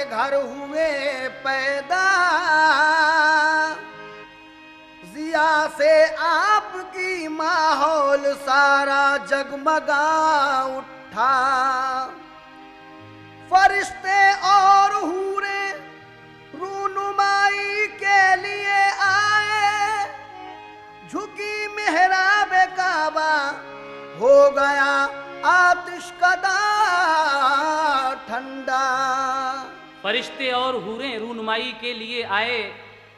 घर हुए पैदा, जिया से आपकी माहौल सारा जगमगा उठा। फरिश्ते और हूरे रूनुमाई के लिए आए, झुकी मेहराब काबा हो गया आतिश कदा ठंडा। फरिश्ते और हूरें रूनुमाई के लिए आए,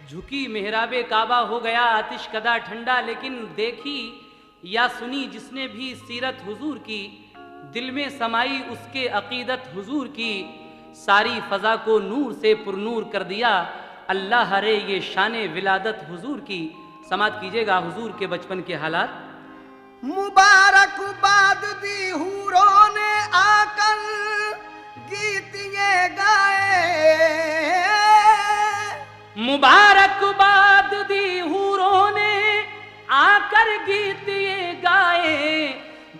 झुकी मेहराबे काबा हो गया आतिश कदा ठंडा। लेकिन देखी या सुनी जिसने भी सीरत हुजूर की, दिल में समाई उसके अकीदत हुजूर की, सारी फजा को नूर से पुरनूर कर दिया। अल्लाह हरे ये शाने विलादत हुजूर की। समात कीजिएगा हुजूर के बचपन के हालात। मुबारकबाद दी हूरों ने आकर गीत ये गाए, मुबारकबाद दी हूरों ने आकर गीत ये गाए।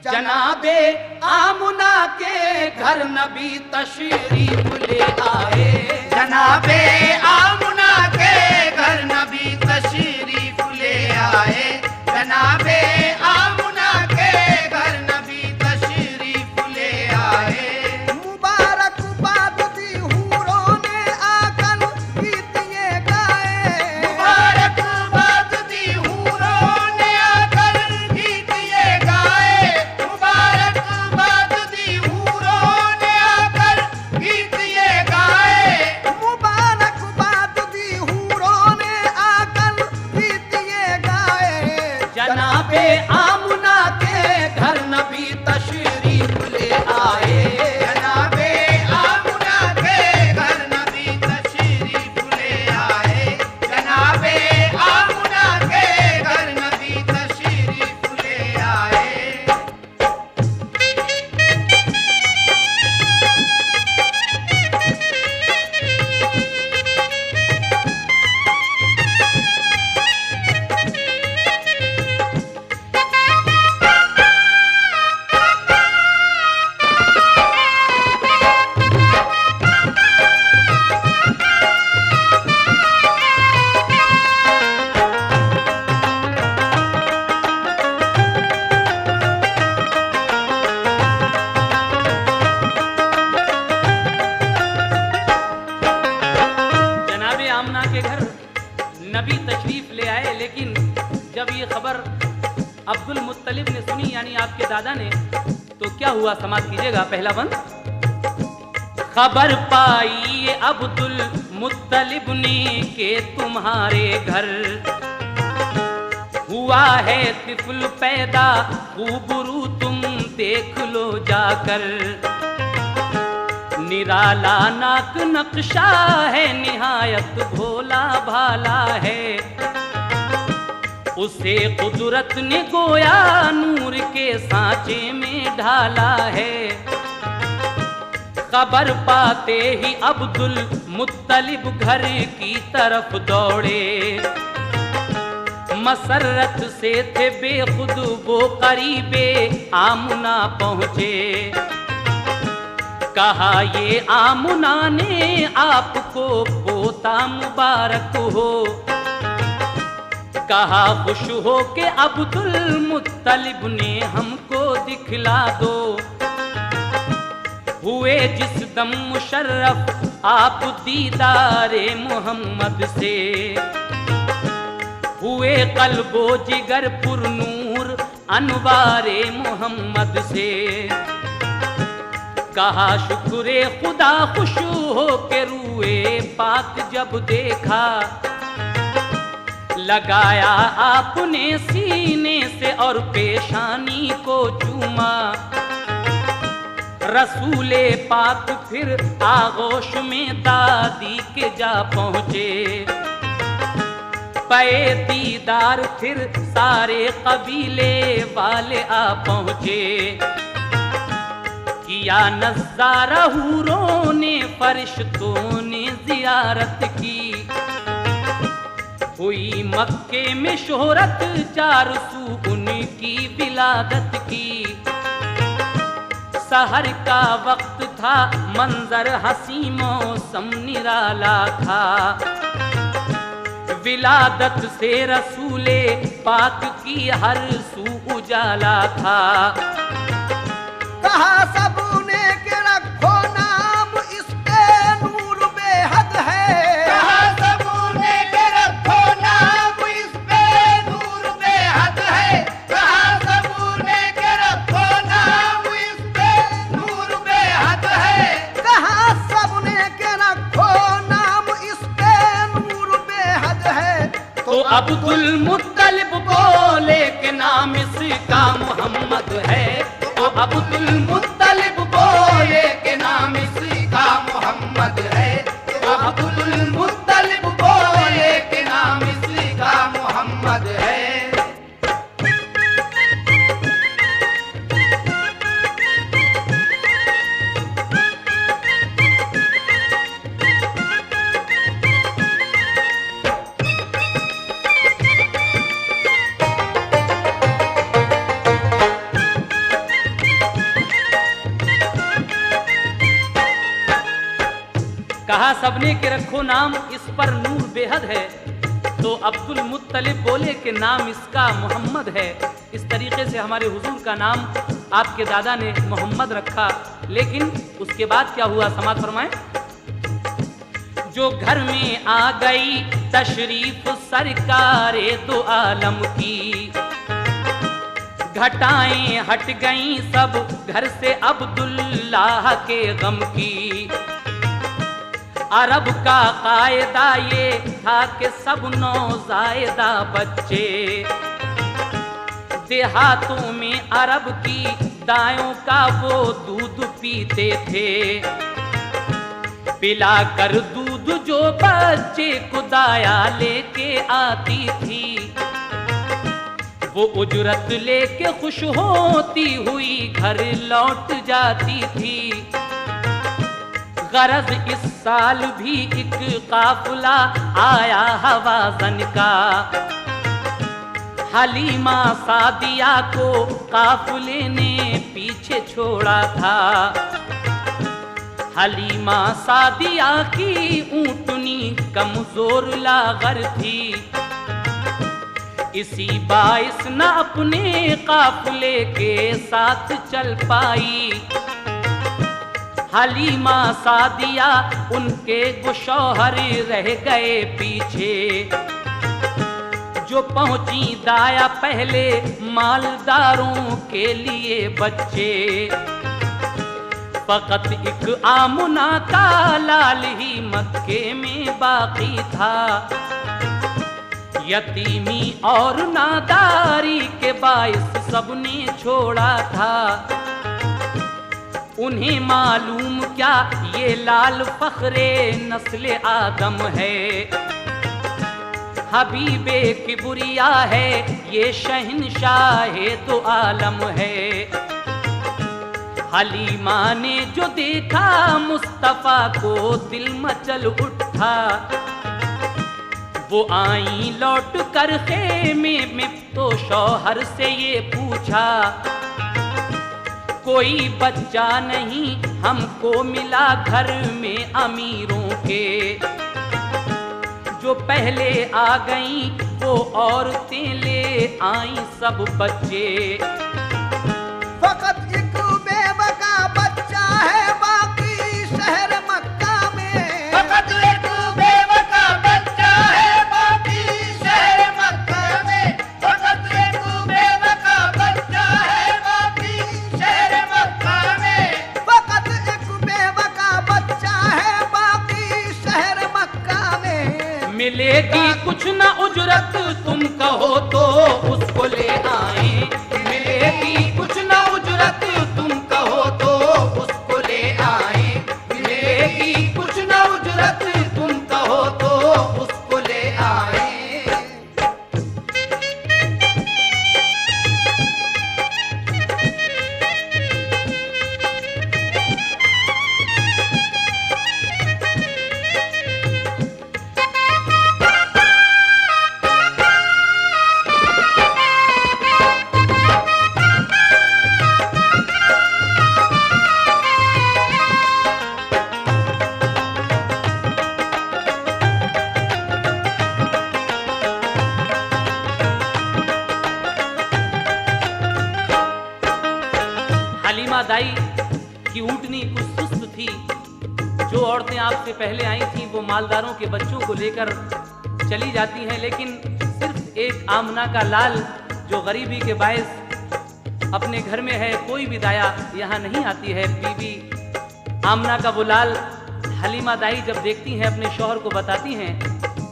जनाबे आमुना के घर नबी तशरीफ ले आए, जनाबे आमुना के घर नबी तशरीफ ले आए, जनाबे आमुना के घर नबी तशरीफ ले आए। मुबारकबाद दी हूरों ने आकर गीत ये गाए, मुबारकबाद दी हूरों ने आकर गीत ये गाए, मुबारकबाद दी हूरों ने आकर गीत ये गाए, मुबारकबाद दी हूरों ने आकर गीत ये गाए। जनाबे आमुना के घर नबी तशरीफ ले आए, जनाबे आमुना के घर नबी तशरीफ ले आए, जनाबे आमुना के घर नबी तशरीफ ले आए। जनाबे आमना के घर नबी तशरीफ ले आए। लेकिन जब ये खबर अब्दुल मुत्तलिब ने सुनी, यानी आपके दादा ने, तो क्या हुआ समाप्त कीजिएगा पहला बंद। खबर पाई ये अब्दुल मुत्तलिब ने के तुम्हारे घर हुआ है तिफल पैदा, खूबरू तुम देख लो जाकर। निराला नाक नक्शा है, निहायत भोला भाला है, उसे कुदरत ने गोया नूर के सांचे में ढाला है। खबर पाते ही अब्दुल मुत्तलिब घर की तरफ दौड़े, मसरत से थे बेखुद वो करीबे आमुना पहुँचे। कहा ये आमुना ने आपको पोता मुबारक हो, कहा खुश हो के अब्दुल मुत्तलिब ने हमको दिखला दो। हुए जिस दम मुशर्रफ आप दीदारे मोहम्मद से, हुए कल्बो जिगर पुरनूर अनवारे मोहम्मद से। कहा शुक्रे खुदा, खुश हो के रूए पाक जब देखा, लगाया आपने सीने से और पेशानी को चूमा। रसूले पाक फिर आगोश में दादी के जा पहुँचे, पे दीदार फिर सारे कबीले वाले आ पहुँचे। किया नज़ारा हूरों ने, फरिश्तों ने जियारत की, हुई मक्के में शोहरत, 400 उनकी विलादत की। सहर का वक्त था, मंजर हसी मौसम निराला था, विलादत से रसूले पाक की हर सू उजाला था। कहा सबने के रखो नाम, इस पे नूर बेहद है। कहा सबने के रखो नाम, इस पे नूर बेहद है। कहा सबने के रखो नाम, इस पे नूर बेहद है। कहा सबने के रखो नाम, इस पे नूर बेहद है। तो अब्दुल मुत्तलिब बोले के नाम इसका मोहम्मद है। तो अब्दुल मुत्तलिब बोले के नाम इसका मोहम्मद है। तो अब्दुल मुत्तलिब बोले के नाम इसका मोहम्मद है। कहा सबने के रखो नाम, इस पर नूर बेहद है। तो अब्दुल मुत्तलिब बोले कि नाम इसका मोहम्मद है। इस तरीके से हमारे हुजूर का नाम आपके दादा ने मोहम्मद रखा। लेकिन उसके बाद क्या हुआ, समात फरमाएं। जो घर में आ गई तशरीफ सरकारे दो आलम की, घटाएं हट गईं सब घर से अब्दुल्लाह के गम की। अरब का कायदा ये था कि सब नौज़ायदा बच्चे देहातों में अरब की दायों का वो दूध पीते थे। पिला कर दूध जो बच्चे को दाया लेके आती थी, वो उजरत लेके खुश होती हुई घर लौट जाती थी। गरज इस साल भी एक काफिला आया हवाज़न का, हलीमा सादिया को काफिले ने पीछे छोड़ा था। हलीमा सादिया की ऊँटनी कमजोर लागर थी, इसी बाइस न अपने काफिले के साथ चल पाई। हलीमा सादिया उनके गुशौहर रह गए पीछे। जो पहुंची दाया पहले मालदारों के लिए बच्चे, फकत एक आमुना का लाल ही मक्के में बाकी था। यतीमी और नादारी के बाइस सबने छोड़ा था। उन्हें मालूम क्या ये लाल फखरे नस्ल आदम है, हबीबे किबरिया है, ये शहंशाहे दो आलम है। हलीमा ने जो देखा मुस्तफा को दिल मचल उठा। वो आई लौट कर खेमे में तो शौहर से ये पूछा, कोई बच्चा नहीं हमको मिला घर में अमीरों के। जो पहले आ गईं वो औरतें ले आई सब बच्चे। फकत एक बेबका बच्चा है बाकी शहर मक्का में। फकत एक बेबका बच्चा है बाकी शहर मक्का में। फकत एक बेबका बच्चा है बाकी शहर मक्का में। फकत मिलेगी कुछ न उजरत, तुम कहो तो उसको ले आए। मिलेगी कुछ न उजरत, तुम कहो तो उसको ले आए। मिलेगी कुछ न उजरत, तुम कहो तो उसको ले आए। हलीमा दाई की ऊँटनी कुछ सुस्त थी। जो औरतें आपसे पहले आई थीं वो मालदारों के बच्चों को लेकर चली जाती हैं, लेकिन सिर्फ एक आमना का लाल जो गरीबी के बायस अपने घर में है, कोई भी दाया यहाँ नहीं आती है। बीबी आमना का वो लाल हलीमा दाई जब देखती हैं अपने शौहर को बताती हैं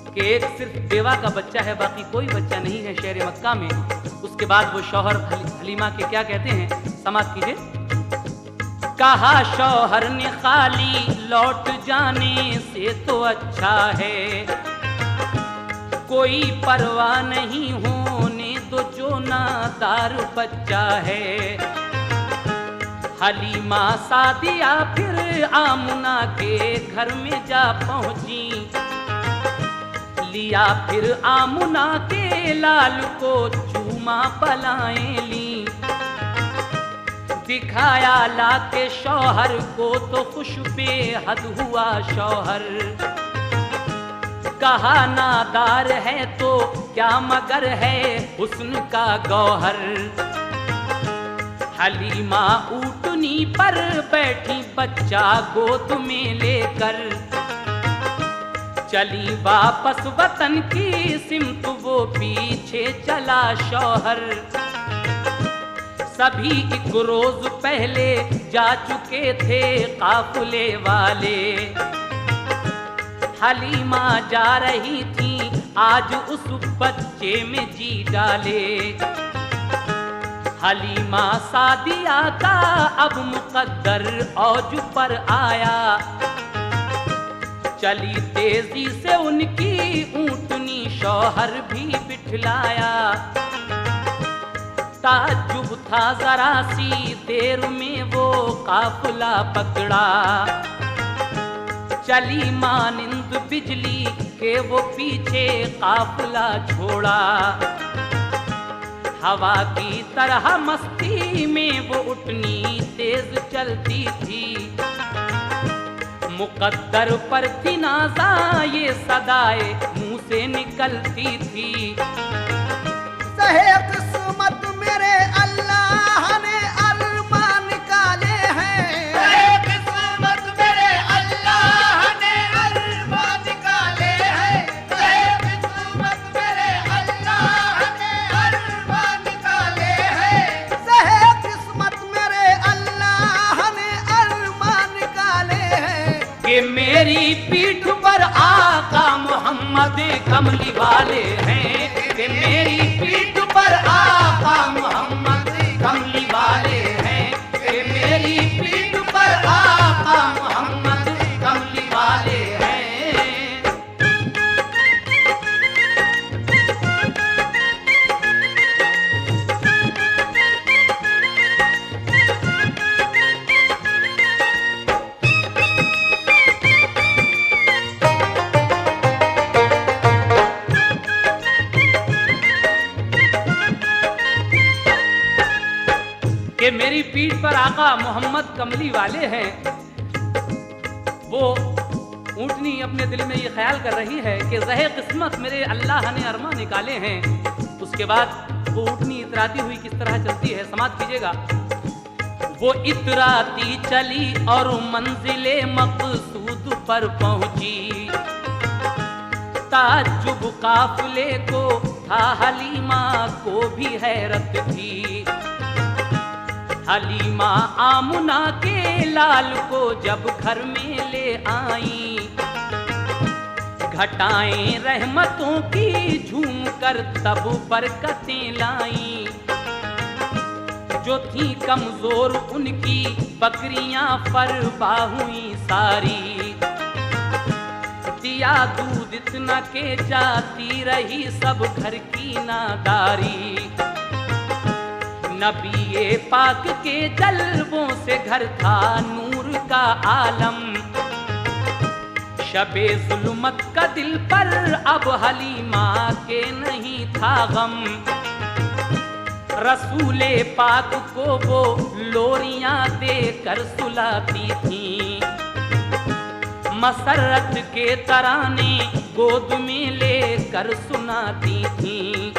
कि एक सिर्फ बेवा का बच्चा है, बाकी कोई बच्चा नहीं है शहर मक्का में। उसके बाद वो शौहर हलीमा के क्या कहते हैं, समाप्त कीजिए। कहा शौहर ने खाली लौट जाने से तो अच्छा है, कोई परवाह नहीं होने दो जो नादार बच्चा है। हलीमा सादिया फिर आमुना के घर में जा पहुंची, लिया फिर आमुना के लाल को चूमा पलाएं ली। दिखाया लाके शौहर को तो खुश बेहद हुआ शौहर, कहा नादार है तो क्या मगर है हुस्न का गौहर। हलीमा ऊँटनी पर बैठी बच्चा गोद में लेकर, चली वापस वतन की सिमत वो पीछे चला शौहर। सभी एक रोज पहले जा चुके थे काफिले वाले, हलीमा जा रही थी आज उस बच्चे में जी डाले। हलीमा सादिया का अब मुकद्दर औज पर आया, चली तेजी से उनकी ऊँटनी शौहर भी बिठलाया। ताज्जुब था जरा सी देर में वो काफिला पकड़ा, चली मानिंद बिजली के वो पीछे काफिला छोड़ा। हवा की तरह मस्ती में वो उठनी तेज चलती थी, मुकद्दर पर थी नाज़ा ये सदाए मुंह से निकलती थी। सहे किस्मत मेरे अल्लाह ने अरमान निकाले हैं, सहे किस्मत मेरे अल्लाह ने अरमान निकाले हैं, सहे किस्मत मेरे अल्लाह ने अरमान निकाले हैं, सहे किस्मत मेरे अल्लाह ने अरमान निकाले हैं। कि मेरी पीठ पर आका मोहम्मद कमली वाले हैं, कि मेरी पीठ पर आका मोहम्मद कमली वाले हैं, कि मेरी पीठ पर आका मोहम्मद कमली वाले हैं। कि मेरी पीठ पर आका मोहम्मद कमली वाले हैं। वो ऊँटनी अपने दिल में ये ख्याल कर रही है कि रहे किस्मत मेरे अल्लाह ने अरमा निकाले हैं। उसके बाद वो ऊँटनी इतराती हुई किस तरह चलती है, समाप्त कीजिएगा। वो इतराती चली और मंजिले मकसूद पर पहुंची, ताज्जुब काफिले को था हलीमा को भी हैरत थी। हलीमा आमुना के लाल को जब घर में ले आई, घटाएं रहमतों की झूम कर तब बरकतें लाई। जो थी कमजोर उनकी बकरियां फरबा हुई सारी। दिया दूध इतना के जाती रही सब घर की नादारी। नबी पाक के जलवों से घर था नूर का आलम। शबे जुल्मत का दिल पर अब हलीमा के नहीं था गम। रसूले पाक को वो लोरियां देकर सुलाती थीं। मसरत के तराने गोद में लेकर सुनाती थीं।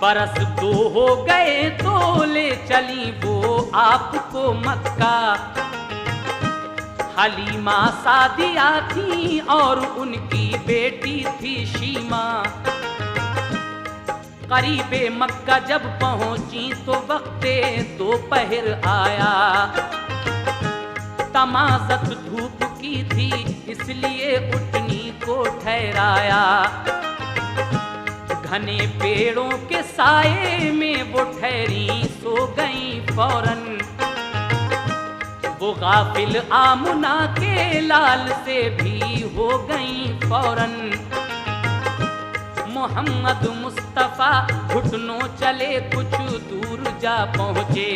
बरस 2 हो गए तो ले चली वो आपको मक्का। हलीमा सादिया थी और उनकी बेटी थी शीमा। करीबे मक्का जब पहुंची तो वक्ते दोपहर आया। तमाज़त धूप की थी इसलिए उठनी को ठहराया। घने पेड़ों के साए में वो ठहरी सो गई फौरन। वो गाफिल आमुना के लाल से भी हो गई फौरन। मोहम्मद मुस्तफा घुटनों चले कुछ दूर जा पहुँचे।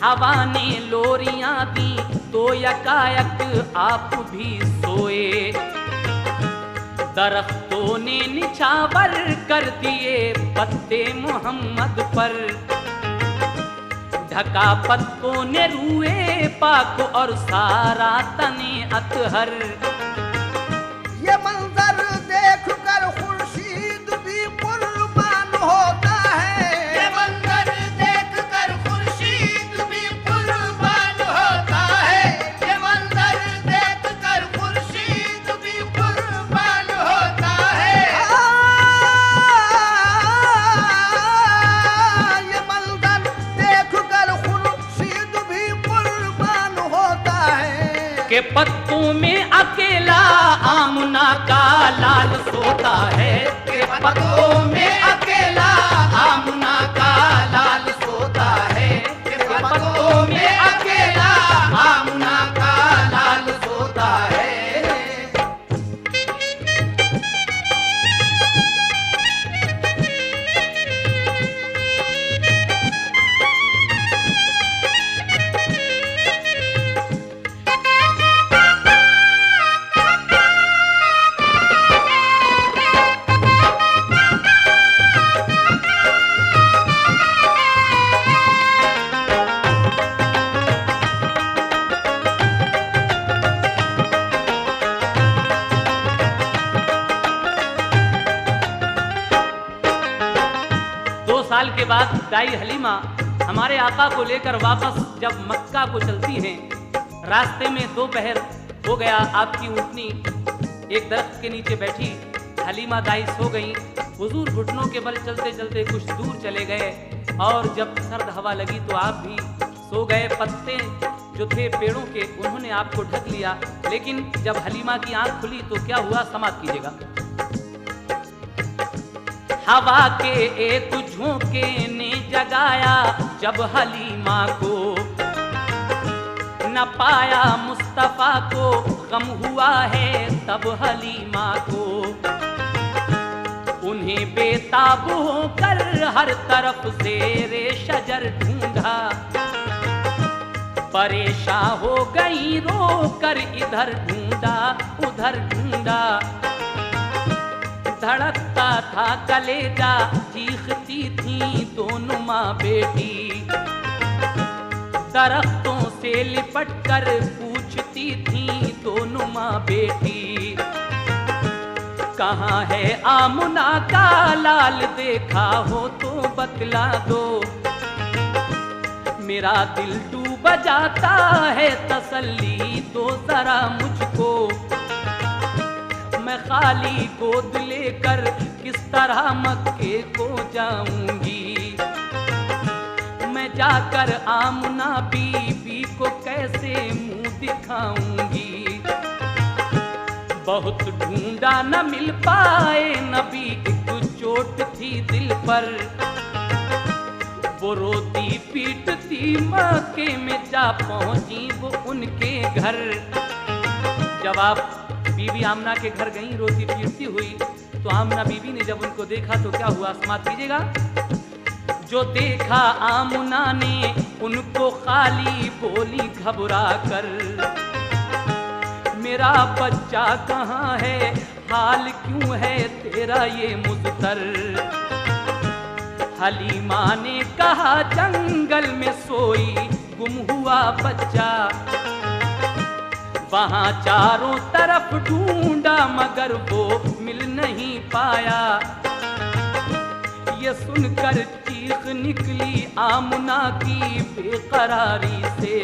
हवा ने लोरियां दी तो यकायक आप भी सोए। दरख्तों ने निछावर कर दिए पत्ते मोहम्मद पर। ढका पत्तों ने रूए पाक और सारा तने अतहर। ये मंजर देख कर खुर्शीद भी कुर्बान होता है। ये मंजर देख कर खुर्शीद भी कुर्बान होता है। ये मंजर देख कर खुर्शीद भी कुर्बान होता है। ये मंजर देख कर खुर्शीद भी कुर्बान होता है। के पत्तों में अकेला आमुना का लाल सोता है। के पत्तों में अकेला आमुना का लाल सोता है। के पत्तों में अकेला आमुना का लाल सोता है। साल के बाद दाई हलीमा हमारे आका को लेकर वापस जब मक्का को चलती हैं, रास्ते में दोपहर हो गया। आपकी ऊँटनी एक दरख्त के नीचे बैठी। हलीमा दाई सो गई। हुजूर घुटनों के बल चलते चलते कुछ दूर चले गए और जब सर्द हवा लगी तो आप भी सो गए। पत्ते जो थे पेड़ों के उन्होंने आपको ढक लिया। लेकिन जब हलीमा की आंख खुली तो क्या हुआ, समाप्त कीजिएगा। हवा के एक झोंके ने जगाया जब हलीमा को। न पाया मुस्तफा को गम हुआ है तब हलीमा को। उन्हें बेताब होकर हर तरफ से शजर ढूंढा। परेशान हो गई रो कर इधर ढूंढा उधर ढूंढा। धड़कता था कलेजा चीखती थी दोनों माँ बेटी। दरख्तों से लिपट कर पूछती थी दोनों माँ बेटी। कहाँ है आमुना का लाल, देखा हो तो बतला दो। मेरा दिल डूब जाता है, तसल्ली दो जरा मुझको। मैं खाली गोद लेकर किस तरह मक्के को जाऊंगी। मैं जाकर आमना बीबी को कैसे मुंह दिखाऊंगी। बहुत ढूंढा न मिल पाए नबी, एक चोट थी दिल पर। वो रोती पीटती मक्के में जा पहुंची वो उनके घर। जब आप बीबी आमना के घर गई रोती पीटती हुई, तो आमना बीबी ने जब उनको देखा तो क्या हुआ, समाप्त कीजिएगा। जो देखा आमना ने उनको खाली बोली घबरा कर, मेरा बच्चा कहाँ है, हाल क्यों है तेरा ये मुज़तर। हलीमा ने कहा जंगल में सोई गुम हुआ बच्चा। वहां चारों तरफ ढूंढा मगर वो मिल नहीं पाया। ये सुनकर चीख निकली आमना की बेकरारी से।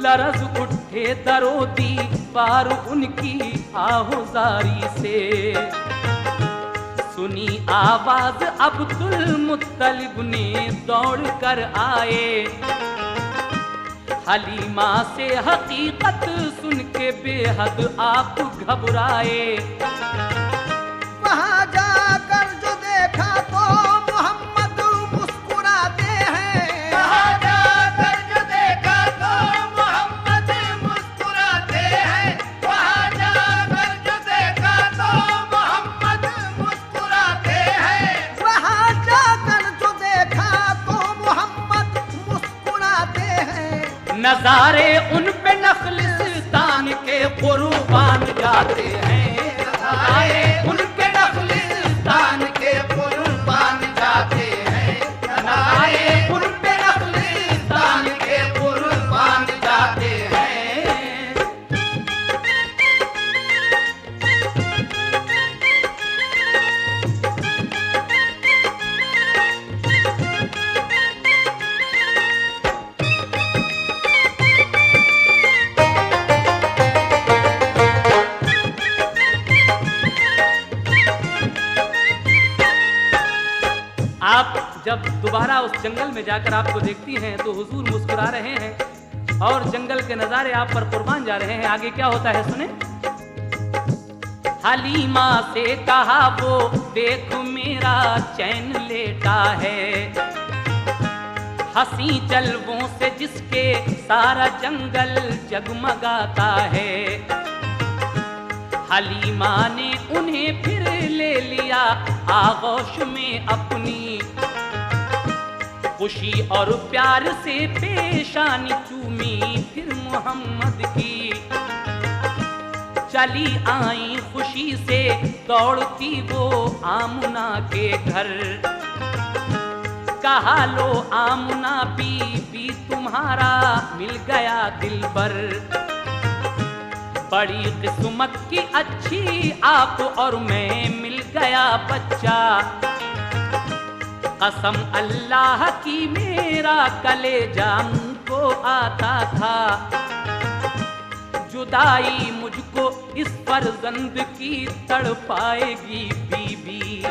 लरज उठे दरो दीवार उनकी आहुजारी से। सुनी आवाज अब्दुल मुत्तलिब ने दौड़ कर आए। हलीमा से हकीकत सुन के बेहद आप घबराए। वहाँ जाकर जो देखा तो मोहम्मद मुस्कुराते हैं। वहाँ जाकर जो देखा तो मोहम्मद मुस्कुराते हैं। वहाँ जाकर जो देखा तो मोहम्मद मुस्कुराते हैं। वहाँ जाकर जो देखा तो मोहम्मद मुस्कुराते हैं। नजारे उन पे नखलिस्तान के कुर्बान जाते हैं। नजारे उनके नखलिस्तान के कुर्बान जाते हैं। नजारे उन पे नखलिस्तान के कुर्बान जाते हैं। आप जब दोबारा उस जंगल में जाकर आपको देखती हैं तो हुजूर मुस्कुरा रहे हैं और जंगल के नजारे आप पर कुर्बान जा रहे हैं। आगे क्या होता है सुने। हलीमा से कहा वो देख मेरा चैन लेटा है। हंसी जलवों से जिसके सारा जंगल जगमगाता है। हलीमा ने उन्हें फिर ले लिया आगोश में अपनी। खुशी और प्यार से पेशानी चूमी फिर मोहम्मद की। चली आई खुशी से दौड़ती वो आमना के घर। कहा लो आमना बीबी तुम्हारा मिल गया दिलबर। बड़ी किस्मत की अच्छी आप और मैं मिल गया बच्चा। कसम अल्लाह की मेरा कलेजा मुंह को आता था। जुदाई मुझको इस फर्जंद की तड़पाएगी बीबी।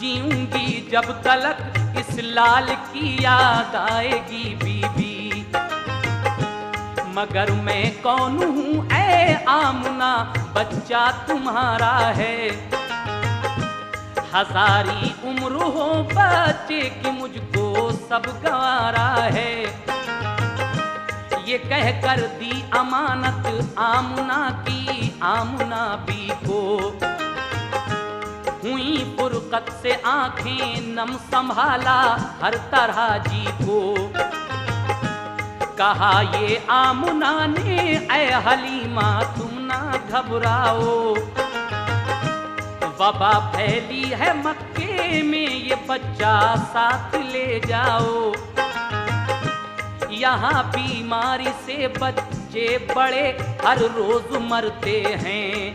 जीऊंगी जब तलक इस लाल की याद आएगी बीबी। मगर मैं कौन हूँ ऐ आमना बच्चा तुम्हारा है। हजारी उम्र हो बच्चे की मुझको सब गवारा है। ये कह कर दी अमानत आमना की आमना बी को। हुई फुरकत से आंखें नम संभाला हर तरह जी को। कहा ये आमना ने ऐ हलीमा तुम ना घबराओ। वबा फैली है मक्के में ये बच्चा साथ ले जाओ। यहाँ बीमारी से बच्चे बड़े हर रोज मरते हैं।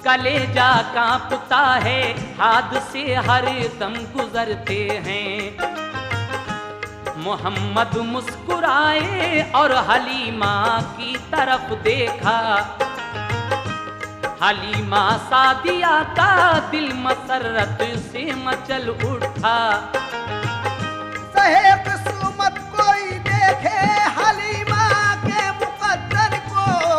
कलेजा कांपता है हादसे हर दम गुजरते हैं। मोहम्मद मुस्कुराए और हलीमा की तरफ देखा। हलीमा सादिया का दिल मसरत से मचल उठा। सहे किस्मत कोई देखे हलीमा के मुकद्दर को।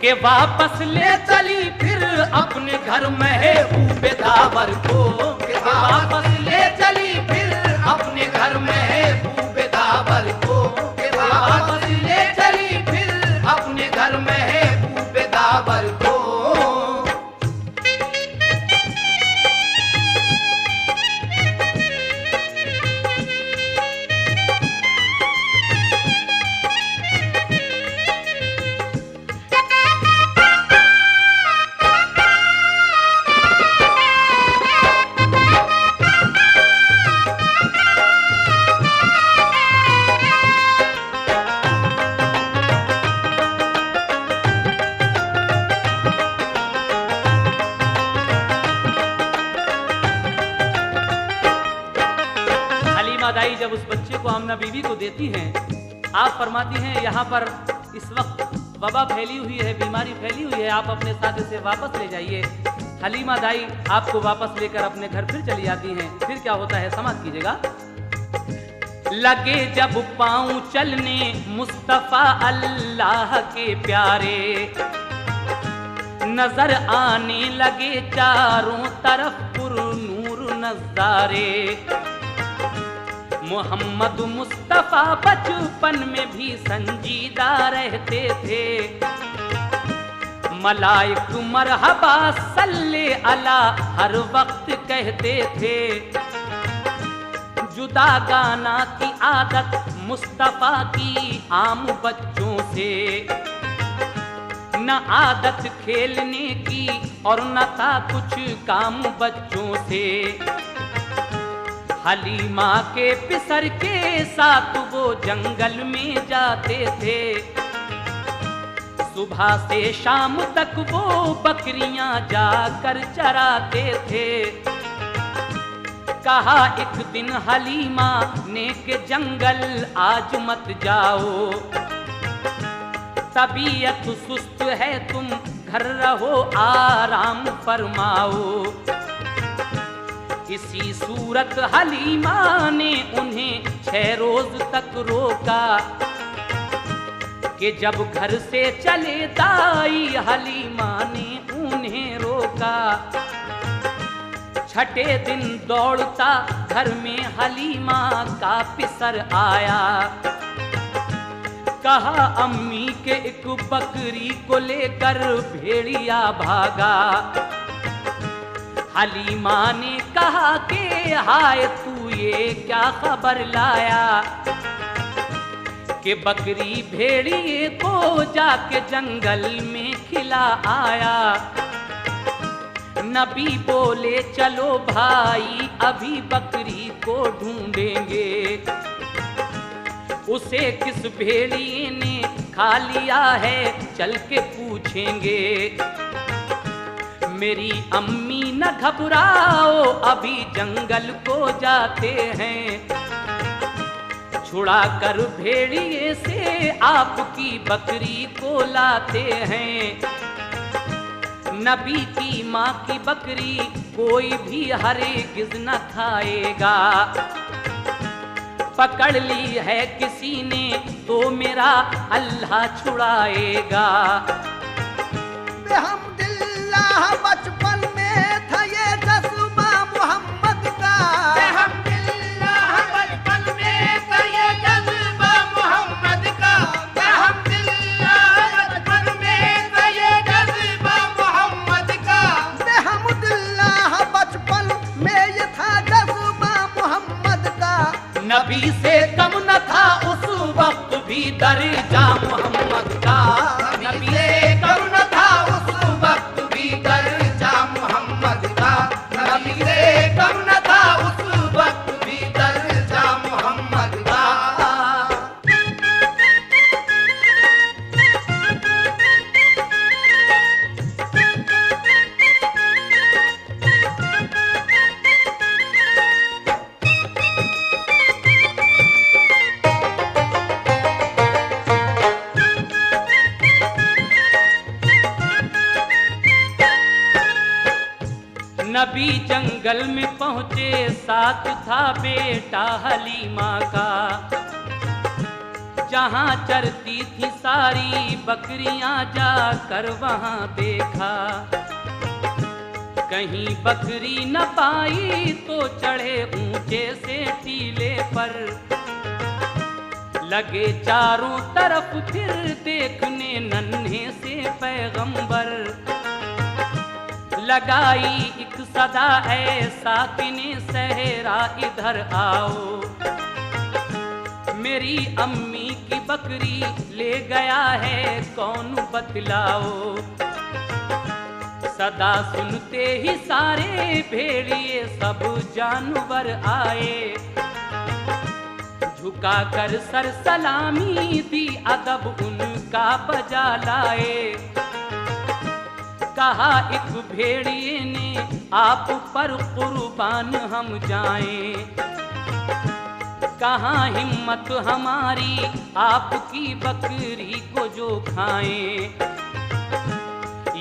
के वापस ले चली फिर अपने घर महबूब दावर को, के वापस ले चली फिर अपने घर महबूब दावर को, के वापस ले चली फिर अपने घर महबूब दावर को। दाई जब उस बच्चे को आमना बीवी को देती हैं, आप फरमाती हैं यहाँ पर इस वक्त वबा फैली हुई है, बीमारी फैली हुई है, आप अपने साथ इसे वापस ले जाइए। हलीमा दाई आपको वापस लेकर अपने घर फिर चली जाती हैं। फिर क्या होता है समाप्त कीजिएगा। लगे जब पाँव चलने मुस्तफा अल्लाह के प्यारे, नजर आने लगे चारों तरफ पुरनूर नजारे। मोहम्मद मुस्तफा बचपन में भी संजीदा रहते थे, मलाइक मरहबा सल्ले अला हर वक्त कहते थे। जुदा गाना की आदत मुस्तफा की आम बच्चों से, न आदत खेलने की और न था कुछ काम बच्चों से। हलीमा के पिसर के साथ वो जंगल में जाते थे, सुबह से शाम तक वो बकरियां जाकर चराते थे। कहा एक दिन हलीमा ने के जंगल आज मत जाओ, तबीयत सुस्त है तुम घर रहो आराम फरमाओ। इसी सूरत हलीमा ने उन्हें 6 रोज तक रोका, कि जब घर से चले दाई हलीमा ने उन्हें रोका। छठे दिन दौड़ता घर में हलीमा का पिसर आया, कहा अम्मी के एक बकरी को लेकर भेड़िया भागा। हलीमा ने कहा कि हाय तू ये क्या खबर लाया, कि बकरी भेड़िए को जाके जंगल में खिला आया। नबी बोले चलो भाई अभी बकरी को ढूंढेंगे, उसे किस भेड़िए ने खा लिया है चल के पूछेंगे। मेरी अम्मी न घबराओ अभी जंगल को जाते हैं, छुड़ा कर भेड़िए से आपकी बकरी को लाते हैं। नबी की माँ की बकरी कोई भी हरगिज़ न खाएगा, पकड़ ली है किसी ने तो मेरा अल्लाह छुड़ाएगा। बचपन में था ये जज्बा मोहम्मद का, बचपन में था ये जज्बा मोहम्मद का। बचपन में था ये जज्बा मोहम्मद का। बचपन में ये था जज्बा मोहम्मद का। नबी से कम न था उस वक्त भी दर्जा मोहम्मद का, नबी से कम न था उस वक्त भी दर्जा मोहम्मद का। नबी से कम न था उस वक्त भी दर्जा मोहम्मद का। नबी जंगल में पहुंचे साथ था बेटा हलीमा का। जहाँ चरती थी सारी बकरियां जाकर वहाँ देखा, कहीं बकरी न पाई तो चढ़े ऊंचे से टीले पर, लगे चारों तरफ फिर देखने नन्हे से पैगंबर। लगाई एक सदा ऐसा किने सहरा इधर आओ, मेरी अम्मी की बकरी ले गया है कौन बतलाओ। सदा सुनते ही सारे भेड़िए सब जानवर आए, झुका कर सर सलामी दी अदब उनका बजा लाए। कहा एक भेड़िए ने आप पर कुर्बान हम जाएं, कहाँ हिम्मत हमारी आपकी बकरी को जो खाएं।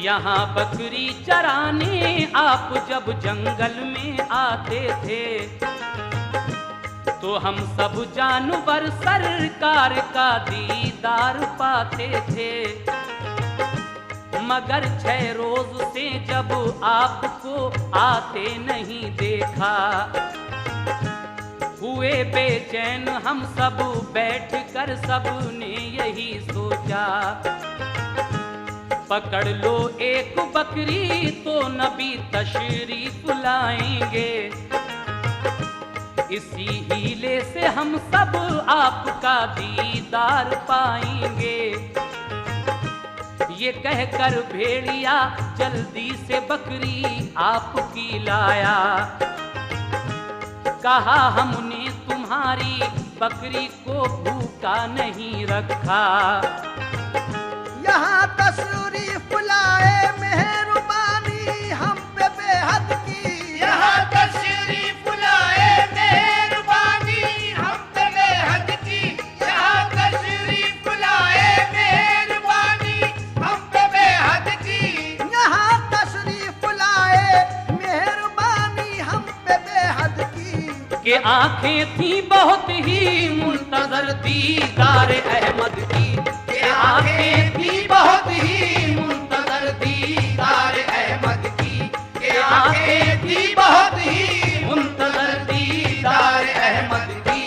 यहाँ बकरी चराने आप जब जंगल में आते थे, तो हम सब जानवर सरकार का दीदार पाते थे। मगर 6 रोज से जब आपको आते नहीं देखा, हुए बेचैन हम सब बैठ कर सबने यही सोचा, पकड़ लो एक बकरी तो नबी तशरीफ लाएंगे, इसी हीले से हम सब आपका दीदार पाएंगे। ये कहकर भेड़िया जल्दी से बकरी आपकी लाया, कहा हमने तुम्हारी बकरी को भूखा नहीं रखा। यहाँ तशरीफ लाए मेहरबानी हम पे बेहद की, यहाँ तशरीफ लाए मेहरबानी हम पे बेहद की, यहाँ तशरीफ लाए मेहरबानी हम पे बेहद की, यहाँ तशरीफ लाए मेहरबानी हम पे बेहद की। कि आंखें थी बहुत ही मुंतजर दीदार अहमद की, आंखें थी बहुत ही मुंतजर दीदार अहमद की, के आंखें थी बहुत ही मुंतजर दीदार अहमद की।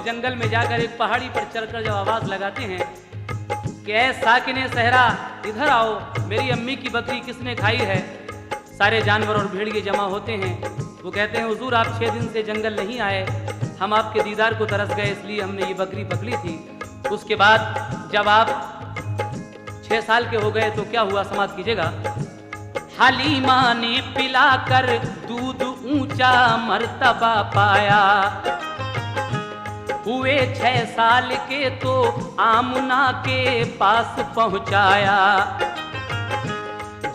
जंगल में जाकर एक पहाड़ी पर चढ़कर जब आवाज लगाते हैं कि ऐ साकिने सहरा इधर आओ, मेरी अम्मी की बकरी किसने खाई है। सारे जानवर और भेड़िए जमा होते हैं। वो कहते हैं हुजूर आप 6 दिन से जंगल नहीं आए, हम आपके दीदार को तरस गए इसलिए हमने ये बकरी पकड़ी थी। उसके बाद जब आप 6 साल के हो गए तो क्या हुआ समाप्त कीजिएगा। हलीमा ने पिलाकर दूध ऊंचा मर्तबा पाया, हुए 6 साल के तो आमुना के पास पहुंचाया।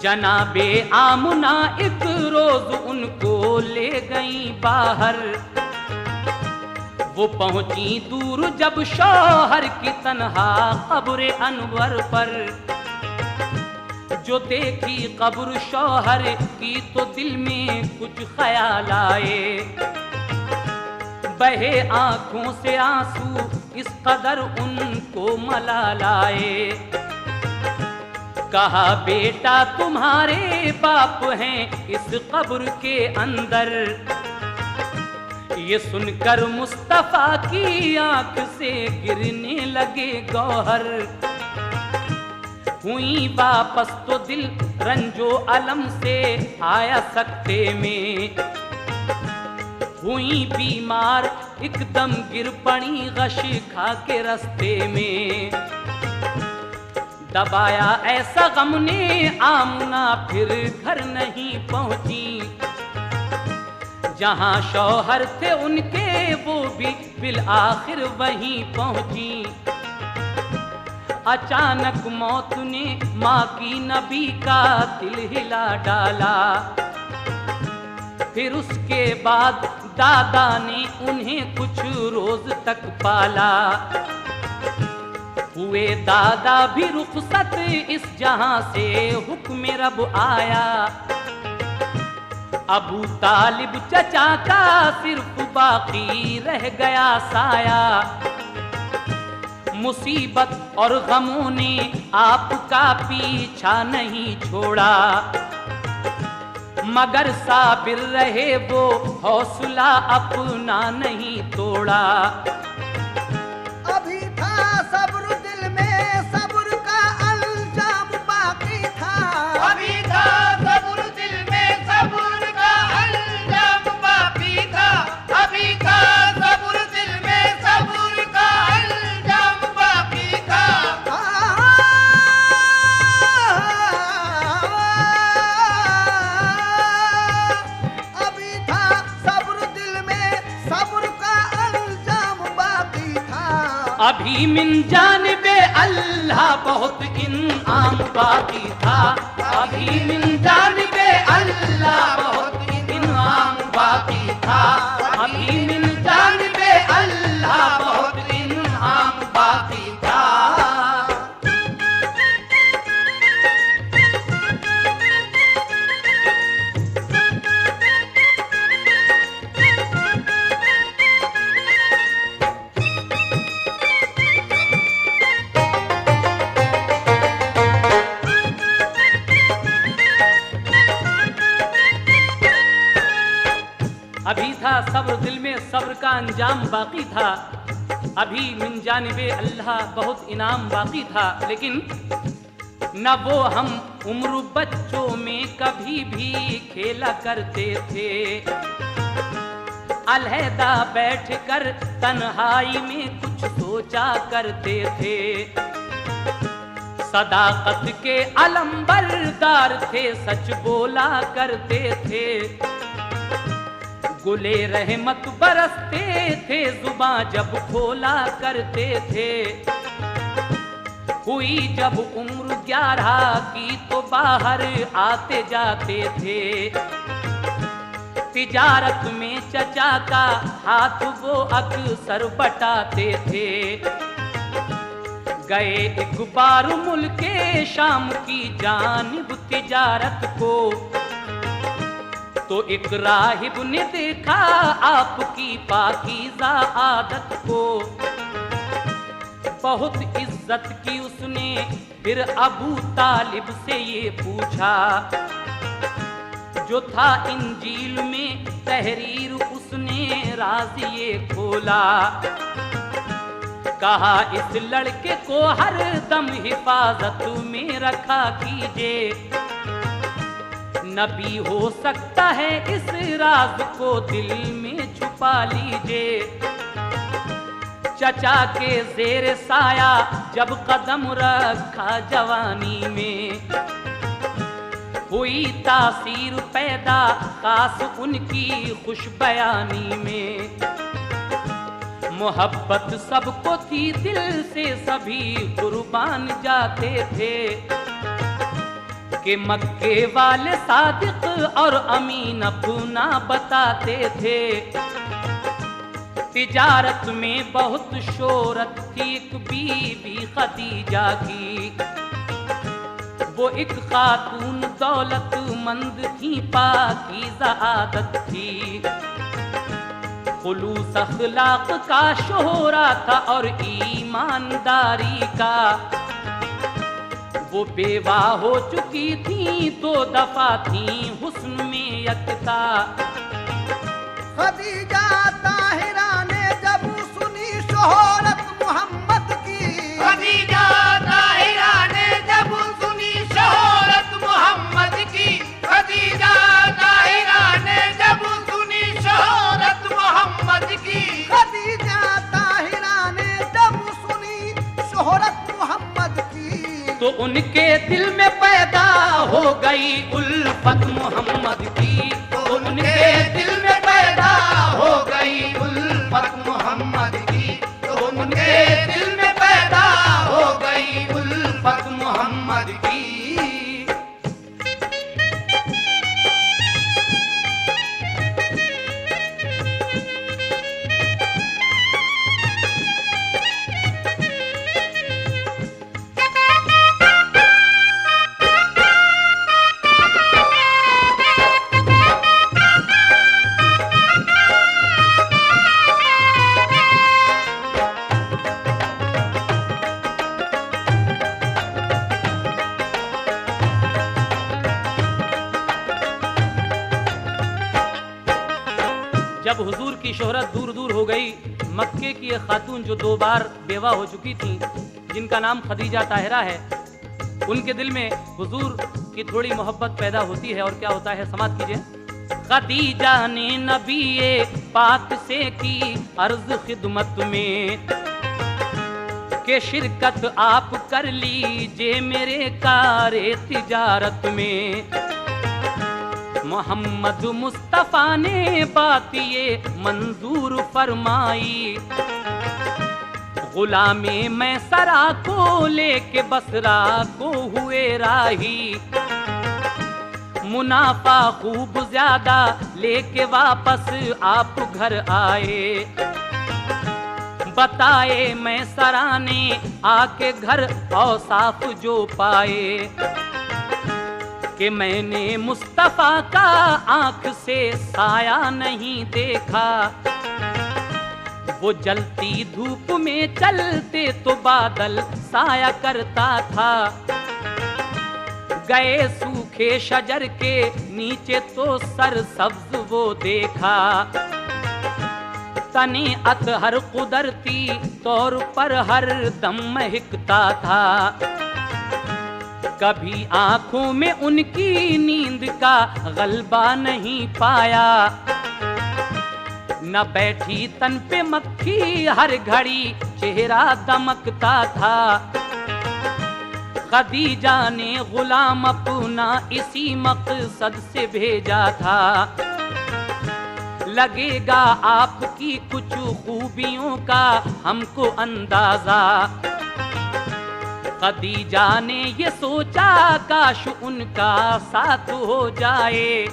जनाबे आमुना एक रोज उनको ले गई बाहर, वो पहुंची दूर जब शौहर की तन्हा कब्र अनवर पर। जो देखी कब्र शौहर की तो दिल में कुछ ख्याल आए, बहे आंखों से आंसू इस कदर उनको मलाल आए। कहा बेटा तुम्हारे बाप हैं इस कब्र के अंदर। ये सुनकर मुस्तफा की आंख से गिरने लगे गौहर। हुई वापस तो दिल रंजो अलम से आया सकते में। हुई बीमार एकदम गिर पड़ी गश खा के रास्ते में। दबाया ऐसा गम ने आमुना फिर घर नहीं पहुंची। जहां शौहर थे उनके वो भी बिल आखिर वहीं पहुंची। अचानक मौत ने माँ की नबी का दिल हिला डाला। फिर उसके बाद दादा ने उन्हें कुछ रोज तक पाला। हुए दादा भी रुखसत इस जहां से, हुक्म रब आया। अबू तालिब चचा का सिर्फ बाकी रह गया साया। मुसीबत और गमों ने आपका पीछा नहीं छोड़ा, मगर साबिर रहे वो, हौसला अपना नहीं तोड़ा। अभी था सब्र दिल में, सब्र का अंजाम बाकी था। अभी था सब्र दिल में, सब्र का अंजाम बाकी था। अभी था सब्र दिल में, सब्र का अंजाम बाकी था। अभी था सब्र दिल में, सब्र का अंजाम बाकी था। अभी मिन जानिबे अल्लाह बहुत इनाम बाकी था। अभी मिन जानिबे अल्लाह बहुत इनाम बाकी था। अभी मिन जानिबे अल्लाह बहुत इनाम बाकी था। अभी था सब्र दिल में, सब्र का अंजाम बाकी था। अभी मिन जानिबे अल्लाह बहुत इनाम बाकी था। लेकिन न वो हम उम्र बच्चों में कभी भी खेला करते थे। अलहदा बैठकर तन्हाई में कुछ सोचा करते थे। सदाकत के अलंबरदार थे, सच बोला करते थे। गुले रहमत बरसते थे, जुबां जब खोला करते थे। हुई जब उम्र 11 की तो बाहर आते जाते थे। तिजारत में चचा का हाथ वो अक्सर बटाते थे। गए एक बार मुल्के शाम की जानिब तिजारत को, तो एक राहिब ने देखा आपकी पाकीज़ा आदत को। बहुत इज्जत की उसने फिर अबू तालिब से ये पूछा। जो था इंजील में तहरीर उसने राज ये खोला। कहा इस लड़के को हर दम हिफाजत में रखा कीजिए। नबी हो सकता है इस राज को दिल में छुपा लीजिए। चचा के जेर साया जब कदम रखा जवानी में, हुई तासीर पैदा खास उनकी खुश बयानी में। मोहब्बत सबको थी दिल से, सभी कुर्बान जाते थे। कि मक्के वाले सादिक और अमीन अपना बताते थे। तिजारत में बहुत शोहरत थी एक बीबी खदीजा की। वो एक खातून दौलतमंद थी, पाकीज़ा आदत थी। खुलूस अखलाक का शोहरा था और ईमानदारी का। वो बेवा हो चुकी थी, 2 दफा थी हुस्न में यकता। खदीजा ताहिरा ने जब सुनी शोहरत मोहम्मद की। खदीजा ताहिरा ने जब सुनी शोहरत मोहम्मद की। खदीजा ताहिरा ने जब सुनी शोहरत मोहम्मद की। खदीजा ताहिरा ने जब सुनी शोहरत मोहम्मद की, तो उनके दिल में पैदा हो गई उल्फत मोहम्मद की। तो उनके दिल में पैदा जब हुजूर की शोहरत दूर दूर हो गई, मक्के की एक खातून जो 2 बार बेवा हो चुकी थी, जिनका नाम खदीजा ताहिरा है, उनके दिल में हुजूर की थोड़ी मोहब्बत पैदा होती है। और क्या होता है, समाप्त कीजिए। खदीजा ने नबी पाक से की अर्ज खिदमत में के शिरकत आप कर लीजिए मेरे कारे तिजारत में। मोहम्मद मुस्तफ़ा ने बात ये मंजूर फरमाई, गुलामे मैं सरा को लेके बसरा को हुए राही। मुनाफा खूब ज्यादा लेके वापस आप घर आए, बताए मैं सरा ने आके घर औसाफ जो पाए कि मैंने मुस्तफ़ा का आंख से साया नहीं देखा। वो जलती धूप में चलते तो बादल साया करता था, गए सूखे शजर के नीचे तो सर सब्ज वो देखा। तने अतहर कुदरती तौर पर हर दम महकता था, कभी आंखों में उनकी नींद का गलबा नहीं पाया। न बैठी तन पे मक्खी, हर घड़ी चेहरा दमकता था। खदीजा ने गुलाम अपना इसी मकसद से भेजा था, लगेगा आपकी कुछ खूबियों का हमको अंदाजा। खदीजा ने ये सोचा काश उनका साथ हो जाए,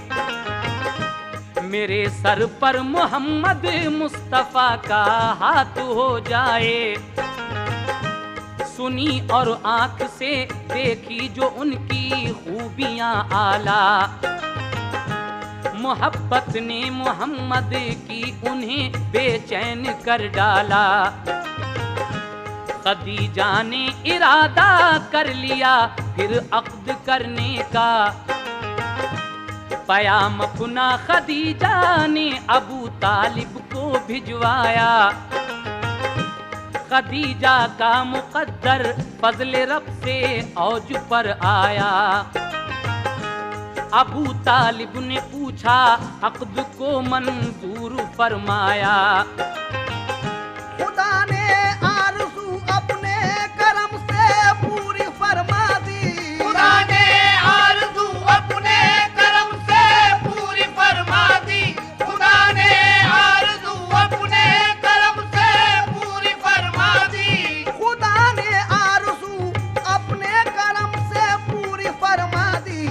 मेरे सर पर मोहम्मद मुस्तफ़ा का हाथ हो जाए। सुनी और आंख से देखी जो उनकी खूबियां आला, मोहब्बत ने मोहम्मद की उन्हें बेचैन कर डाला। खदीजा ने इरादा कर लिया फिर अक्द करने का, पयाम अपना खदीजा ने अबू तालिब को भिजवाया। खदीजा का मुकद्दर फजले रब से औज पर आया। अबू तालिब ने पूछा अक्द को मंजूर फरमाया। खुदा ने आरज़ू अपने करम से पूरी फरमा दी, खुदा ने आरज़ू अपने करम से पूरी फरमा दी, खुदा ने आरज़ू अपने करम से पूरी फरमा दी, खुदा ने आरज़ू अपने करम से पूरी फरमा दी।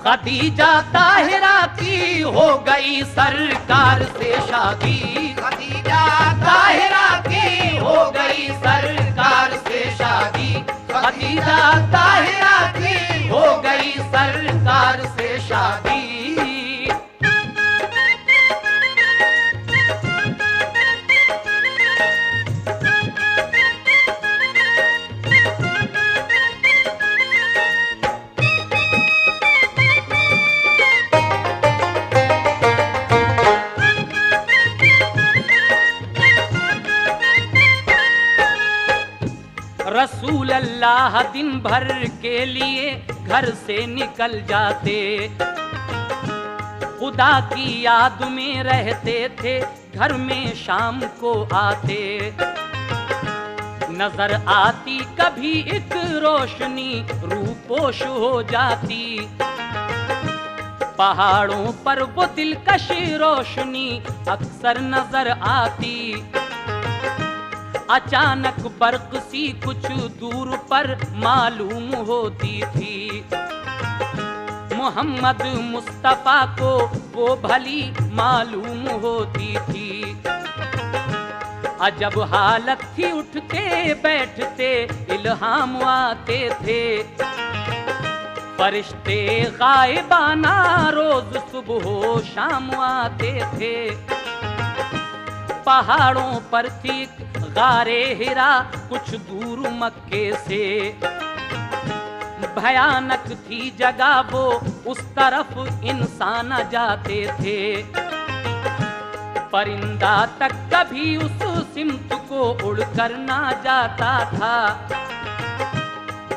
खदीजा ताहिरा की हो गई सरकार से शादी, खदीजा ताहिरा की हो गई सरकार से शादी। खदीजा ताहिरा की हो गई सरकार से शादी। रसूल अल्लाह दिन भर के लिए घर से निकल जाते, खुदा की याद में रहते थे, घर में शाम को आते। नजर आती कभी एक रोशनी रूपोश हो जाती, पहाड़ों पर वो दिलकश रोशनी अक्सर नजर आती। अचानक बर्क सी कुछ दूर पर मालूम होती थी, मोहम्मद मुस्तफ़ा को वो भली मालूम होती थी। अजब हालत थी, उठते बैठते इल्हाम आते थे, फरिश्ते गायबाना रोज सुबह हो शाम आते थे। पहाड़ों पर थी गारे हिरा कुछ दूर मक्के से, भयानक थी जगह वो उस तरफ इंसान जाते थे। परिंदा तक कभी उस सिमत को उड़कर ना जाता था।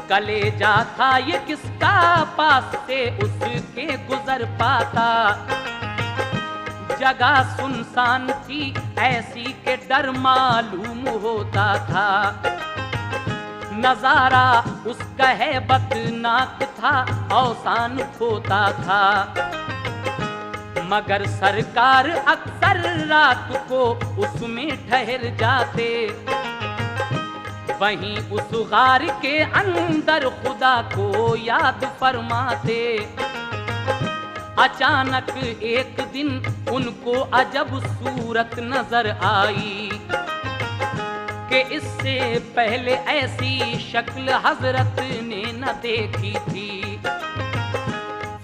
कलेजा था ये किसका पास से उसके गुजर पाता। जगह सुनसान थी ऐसी के डर मालूम होता था। नजारा उसका है बदनाक था, औसान खोता था। मगर सरकार अक्सर रात को उसमें ठहर जाते। वहीं उस गार के अंदर खुदा को याद फरमाते। अचानक एक दिन उनको अजब सूरत नजर आई कि इससे पहले ऐसी शक्ल हजरत ने न देखी थी।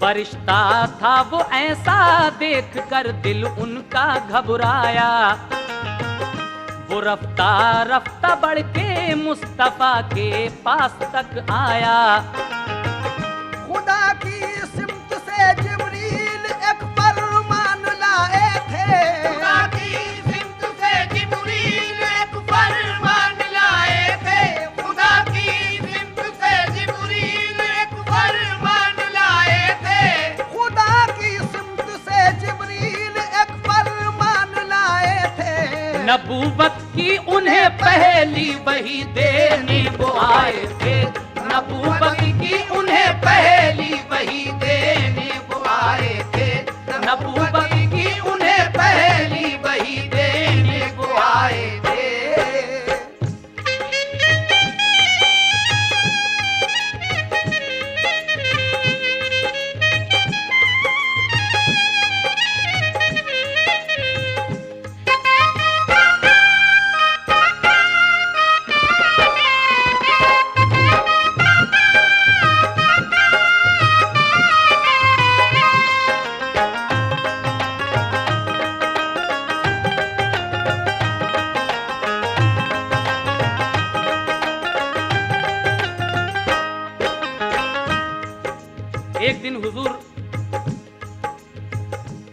फरिश्ता था वो ऐसा देखकर दिल उनका घबराया। वो रफ्ता रफ्ता बढ़ के मुस्तफा के पास तक आया। खुदा की सिमत से जिब्रील एक फरमान लाए थे। खुदा की सिमत से जिब्रील एक फरमान लाए थे। खुदा की सिमत से जिब्रील एक फरमान लाए थे। खुदा की सिमत से जिब्रील एक फरमान लाए थे। नबूवत की उन्हें पहली वही देने वो आए थे। नबूवत की उन्हें पहली वही देने वो आए थे। नबूवत की उन्हें पहली वही देने वो आए थे। एक दिन हुजूर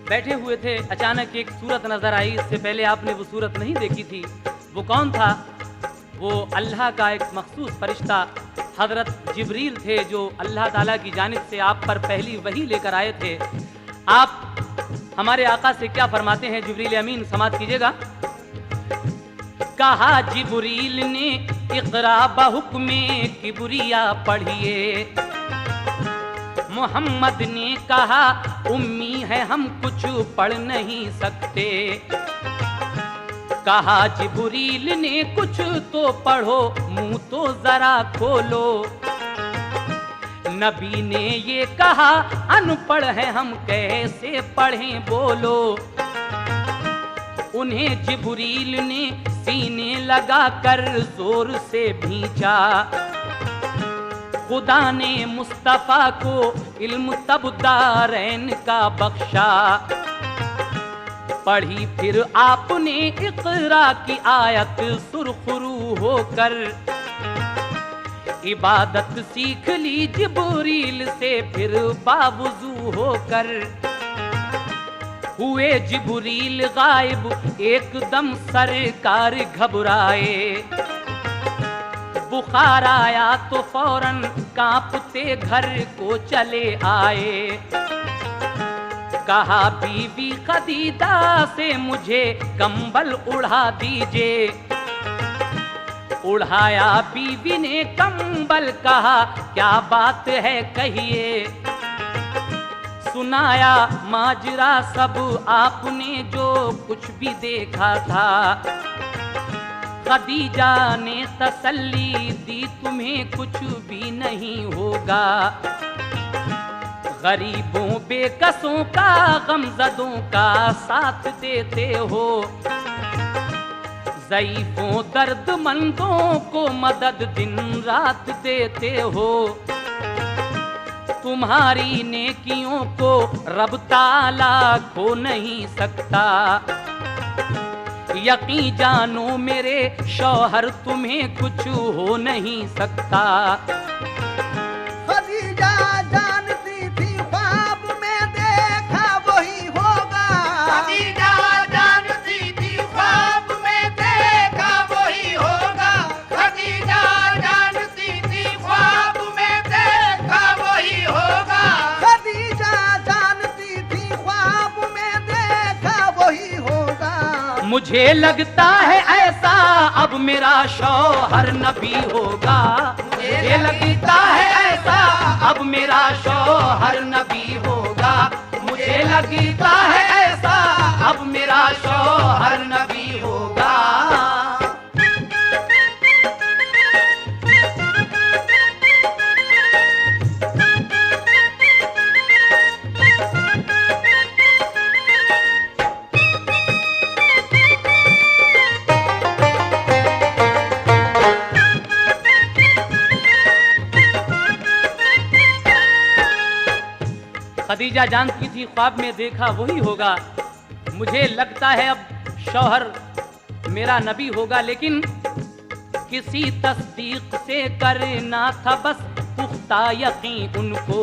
बैठे हुए थे, अचानक एक सूरत नजर आई। इससे पहले आपने वो सूरत नहीं देखी थी। वो कौन था? वो अल्लाह का एक मखसूस फरिश्ता हजरत जिब्रील थे, जो अल्लाह ताला की जानिब से आप पर पहली वही लेकर आए थे। आप हमारे आका से क्या फरमाते हैं? जिब्रील अमीन समात कीजिएगा। कहा जिब्रील ने इक़रा बहुक्मे किबरिया पढ़िए। मोहम्मद ने कहा उम्मी है हम कुछ पढ़ नहीं सकते। कहा जिब्रील ने कुछ तो पढ़ो, मुंह तो जरा खोलो। नबी ने ये कहा अनपढ़ है हम कैसे पढ़ें बोलो। उन्हें जिब्रील ने सीने लगाकर जोर से भींचा। खुदा ने मुस्तफा को इल्म तब दारैन का बख्शा। पढ़ी फिर आपने इक़रा की आयत सुरखरू होकर। इबादत सीख ली जिब्रील से फिर बावुज़ू होकर। हुए जिब्रील गायब एकदम सरकार घबराए। बुखार आया तो फौरन कांपते घर को चले आए। कहा बीवी खदीजा से मुझे कंबल उड़ा दीजिए। उड़ाया बीवी ने कंबल, कहा क्या बात है कहिए। सुनाया माजरा सब आपने जो कुछ भी देखा था। खदीजा ने तसल्ली दी तुम्हें कुछ भी नहीं होगा। गरीबों बेकसों का गमज़दों का साथ देते हो। ज़ईफ़ों दर्दमंदों को मदद दिन रात देते हो। तुम्हारी नेकियों को रब ताला खो नहीं सकता। यकीन जानो मेरे शौहर तुम्हें कुछ हो नहीं सकता। खदीजा जानती थी ख्वाब में देखा वही होगा। खदीजा जानती मुझे लगता है ऐसा अब मेरा शौहर नबी होगा। मुझे लगता है ऐसा अब मेरा शौहर नबी होगा। मुझे लगता है ऐसा अब मेरा शौहर नबी होगा। खदीजा जानती थी ख्वाब में देखा वही होगा। मुझे लगता है अब शौहर मेरा नबी होगा, लेकिन किसी तस्दीक से करना था बस पुख्ता यकीन उनको।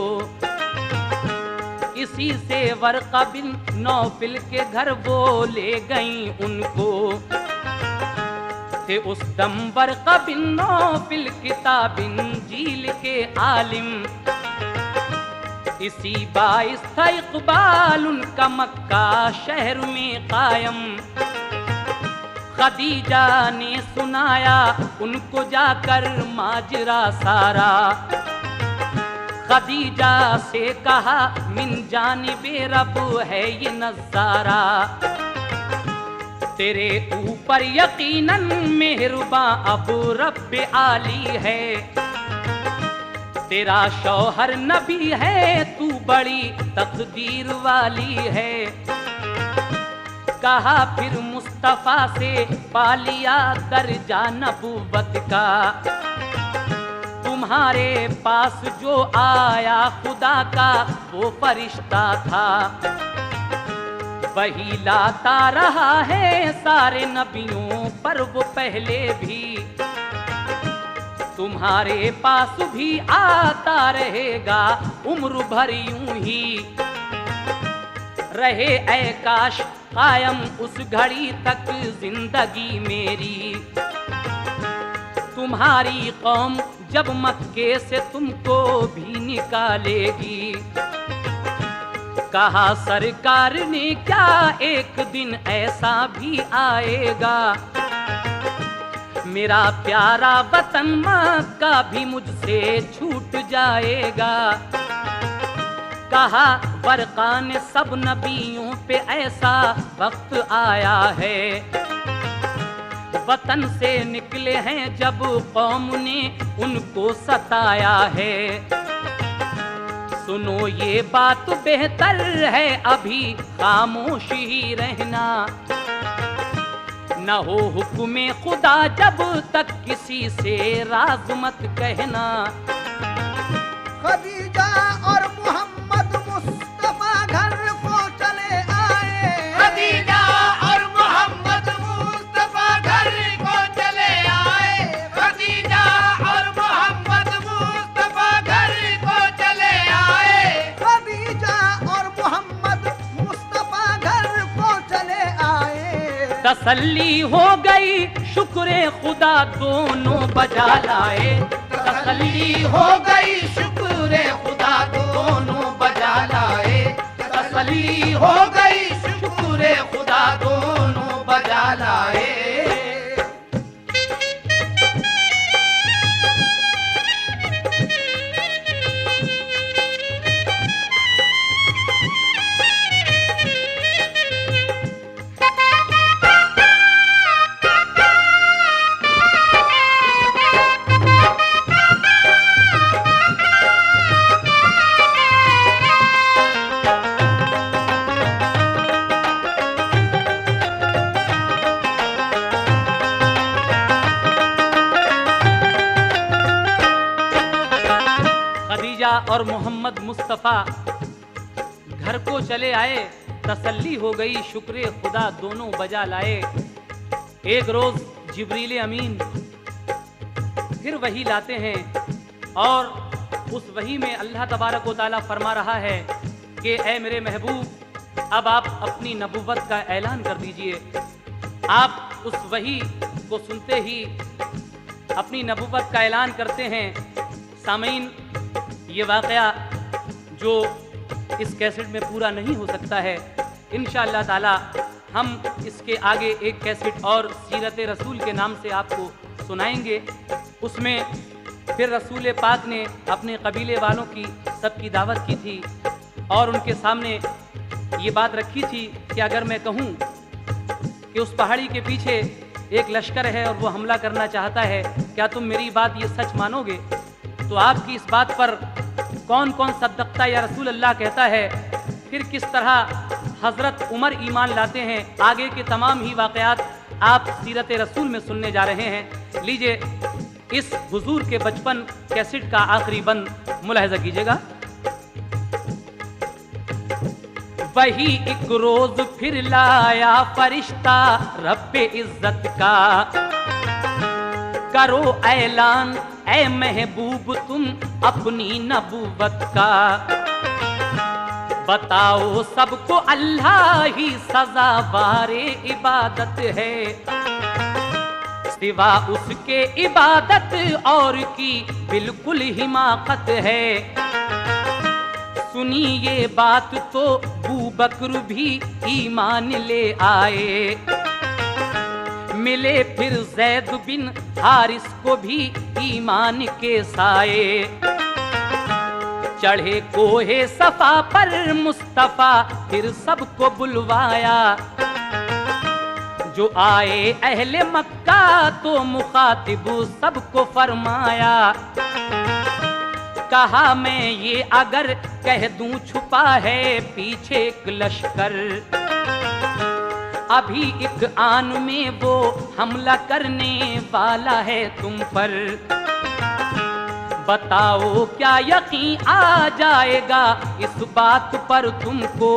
इसी से वर्क़ा बिन नौफिल के घर वो ले गई उनको। थे उस दम वर्क़ा बिन नौफिल किताब इंजील के आलिम। इसी बाइस था इक़बाल उनका मक्का शहर में कायम। खदीजा ने सुनाया उनको जाकर माजरा सारा। खदीजा से कहा मिन जानिबे रब है ये नज़ारा। तेरे ऊपर यकीनन मेहरबां अब रब आली है। तेरा शौहर नबी है, तू बड़ी तकदीर वाली है। कहा फिर मुस्तफा से पा लिया दर्जा नबूवत का। तुम्हारे पास जो आया खुदा का वो फरिश्ता था। वही लाता रहा है सारे नबियों पर वो पहले भी। तुम्हारे पास भी आता रहेगा उम्र भर यूं ही। रहे ऐ काश कायम उस घड़ी तक जिंदगी मेरी। तुम्हारी कौम जब मक्के से तुमको भी निकालेगी। कहा सरकार ने क्या एक दिन ऐसा भी आएगा। मेरा प्यारा वतन मक्का भी मुझसे छूट जाएगा। कहा वर्क़ा ने सब नबियों पे ऐसा वक्त आया है। वतन से निकले हैं जब कौम ने उनको सताया है। सुनो ये बात बेहतर है अभी खामोश ही रहना। न हो हुक्मे खुदा जब तक किसी से राज मत कहना। खदीजा और मोहम्मद मुस्तफा घर को चले आए। खदीजा और मोहम्मद मुस्तफा घर को चले आए। खदीजा और मोहम्मद मुस्तफा घर को चले आए। खदीजा और मोहम्मद मुस्तफा घर को चले आए। तसल्ली हो गई शुक्र खुदा दोनों बजा लाए। तसल्ली हो गई शुक्र खुदा दोनों बजा लाए। तसल्ली हो गई शुक्र खुदा दोनों बजा लाए। और मोहम्मद मुस्तफ़ा घर को चले आए। तसल्ली हो गई शुक्र खुदा दोनों बजा लाए। एक रोज जिब्रील अमीन फिर वही लाते हैं और उस वही में अल्लाह तबारक व तआला फरमा रहा है कि ऐ मेरे महबूब अब आप अपनी नबुव्वत का ऐलान कर दीजिए। आप उस वही को सुनते ही अपनी नबुव्वत का ऐलान करते हैं। सामीन, ये वाक़या जो इस कैसेट में पूरा नहीं हो सकता है, इंशाअल्लाह ताला हम इसके आगे एक कैसेट और सीरत रसूल के नाम से आपको सुनाएंगे। उसमें फिर रसूल पाक ने अपने कबीले वालों की सबकी दावत की थी और उनके सामने ये बात रखी थी कि अगर मैं कहूँ कि उस पहाड़ी के पीछे एक लश्कर है और वो हमला करना चाहता है, क्या तुम मेरी बात ये सच मानोगे? तो आपकी इस बात पर कौन कौन सद्दक़ता या रसूल अल्लाह कहता है, फिर किस तरह हज़रत उमर ईमान लाते हैं, आगे के तमाम ही वाक़यात आप सीरत रसूल में सुनने जा रहे हैं। लीजिए इस हुजूर के बचपन कैसेट का आखिरी बंद मुलाहिज़ा कीजिएगा। वही एक रोज फिर लाया फरिश्ता रब्बे इज्जत का, करो ऐलान ऐ महबूब तुम अपनी नबूवत का, बताओ सबको अल्लाह ही सज़ावारे इबादत है, सिवा उसके इबादत और की बिल्कुल हिमाकत है। सुनी ये बात तो अबू बकर भी ईमान ले आए, मिले फिर ज़ैद बिन हारिस को भी ईमान के साए, चढ़े कोहे सफा पर मुस्तफा फिर सबको बुलवाया, जो आए अहले मक्का तो मुखातिब सबको फरमाया, कहा मैं ये अगर कह दूं छुपा है पीछे एक लश्कर, अभी एक आन में वो हमला करने वाला है तुम पर, बताओ क्या यकीन आ जाएगा इस बात पर तुमको,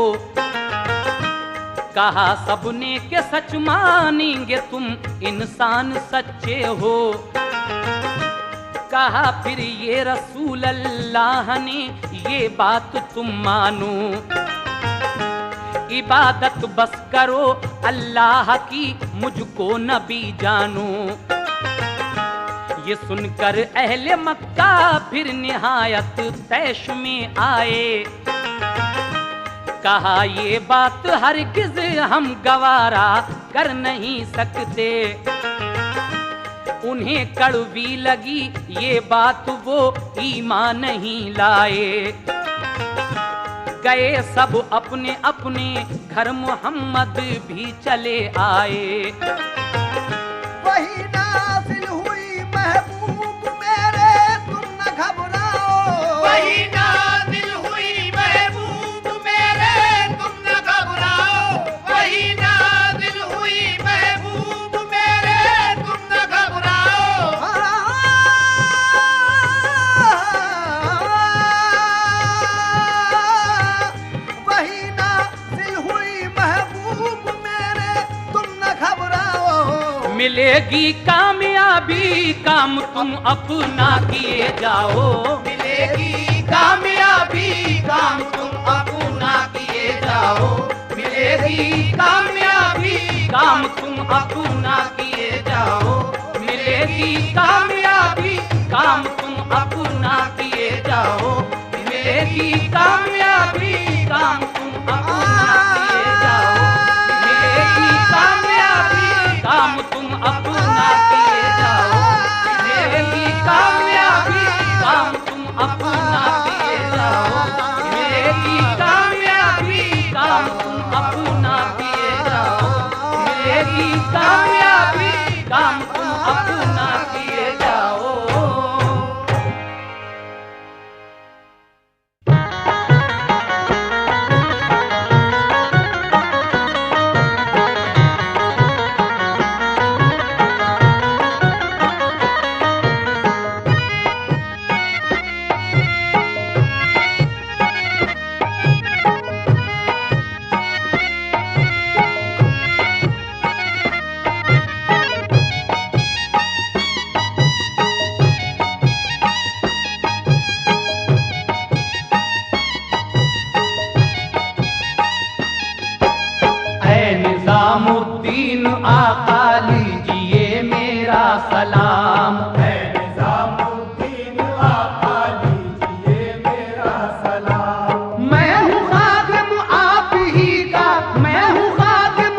कहा सबने के सच मानेंगे तुम इंसान सच्चे हो, कहा फिर ये रसूल अल्लाह ने ये बात तुम मानो, इबादत बस करो अल्लाह की मुझको नबी जानो। ये सुनकर अहले मक्का फिर निहायत तैश में आए, कहा ये बात हरगिज़ हम गवारा कर नहीं सकते, उन्हें कड़वी लगी ये बात वो ईमान नहीं लाए, गए सब अपने अपने घर मोहम्मद भी चले आए। वही नाज़िल हुई महबूब मेरे तुम न घबराओ, वही नाज़िल हुई महबूब मेरे तुम न घबराओ, वही नाज़िल हुई महबूब मेरे तुम न घबराओ, वही नाज़िल हुई महबूब मेरे तुम न घबराओ, मिलेगी कामयाबी काम तुम अपना किए जाओ, मिलेगी कामयाबी काम तुम अपना किए जाओ, मिलेगी कामयाबी काम तुम अपना किए जाओ, मिलेगी कामयाबी काम तुम अपना किए जाओ, मिलेगी कामयाबी काम तुम अपना किए जाओ, मिलेगी कामयाबी काम तुम अपना किए जाओ, मिलेगी कामयाबी काम तुम अपना किए जाओ, मिलेगी कामयाबी काम तुम अपना किए जाओ, मिलेगी कामयाबी काम तुम अपना किए जाओ। निज़ामुद्दीन आका लीजिए मेरा सलाम, निज़ामुद्दीन आका लीजिए मेरा सलाम, मैं हूँ खादिम आप ही का, मैं हूँ खादिम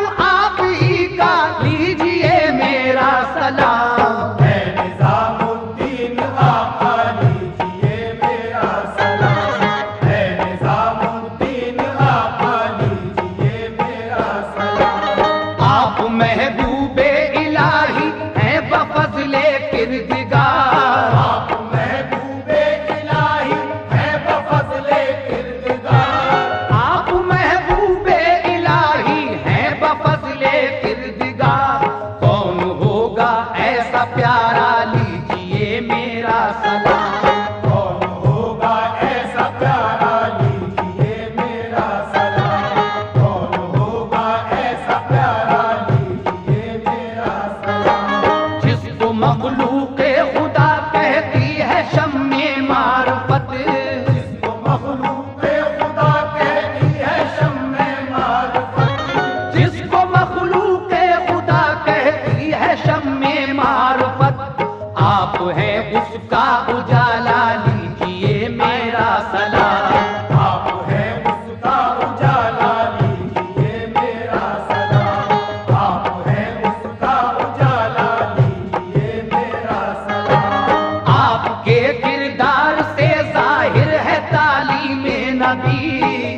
आप महबूबे इलाही हैं बफज़ले किरदगार। आप महबूबे इलाही हैं बफज़ले किरदगार। आप महबूबे इलाही हैं बफज़ले किरदगार। कौन होगा ऐसा प्यारा, लीजिए मेरा सलाम। कौन होगा ऐसा प्यारा, लीजिए मेरा सलाम। कौन होगा ऐसा प्यारा, लीजिए मेरा सलाम। जिसको मखलूक़े खुदा कहती है शम्मे मारिफत। जिसको मखलूक़े खुदा कहती है शम्मे मारिफत। जिसको मखलूक़े खुदा कहती है शम्मे मारिफत। आप हैं उसका उजाला, लीजिए मेरा सलाम। आप हैं उसका उजाला, लीजिए मेरा सलाम। आप हैं उसका उजाला, लीजिए मेरा सलाम। आपके किरदार से जाहिर है तालीमे नबी।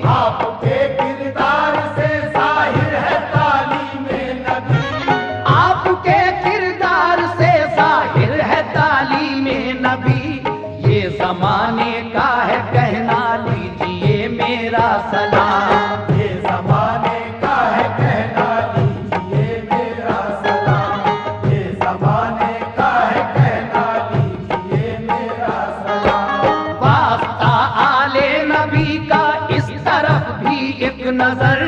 आपके किरदार से जाहिर है तालीमे नबी। आपके किरदार से जाहिर है तालीमे नबी। ये ज़माने का है कहना, लीजिए मेरा सलाम। ये ज़माने का है कहना, लीजिए मेरा सलाम। ये ज़माने का है कहना, लीजिए मेरा सलाम। वास्ता आले नबी का इस तरफ भी एक नजर।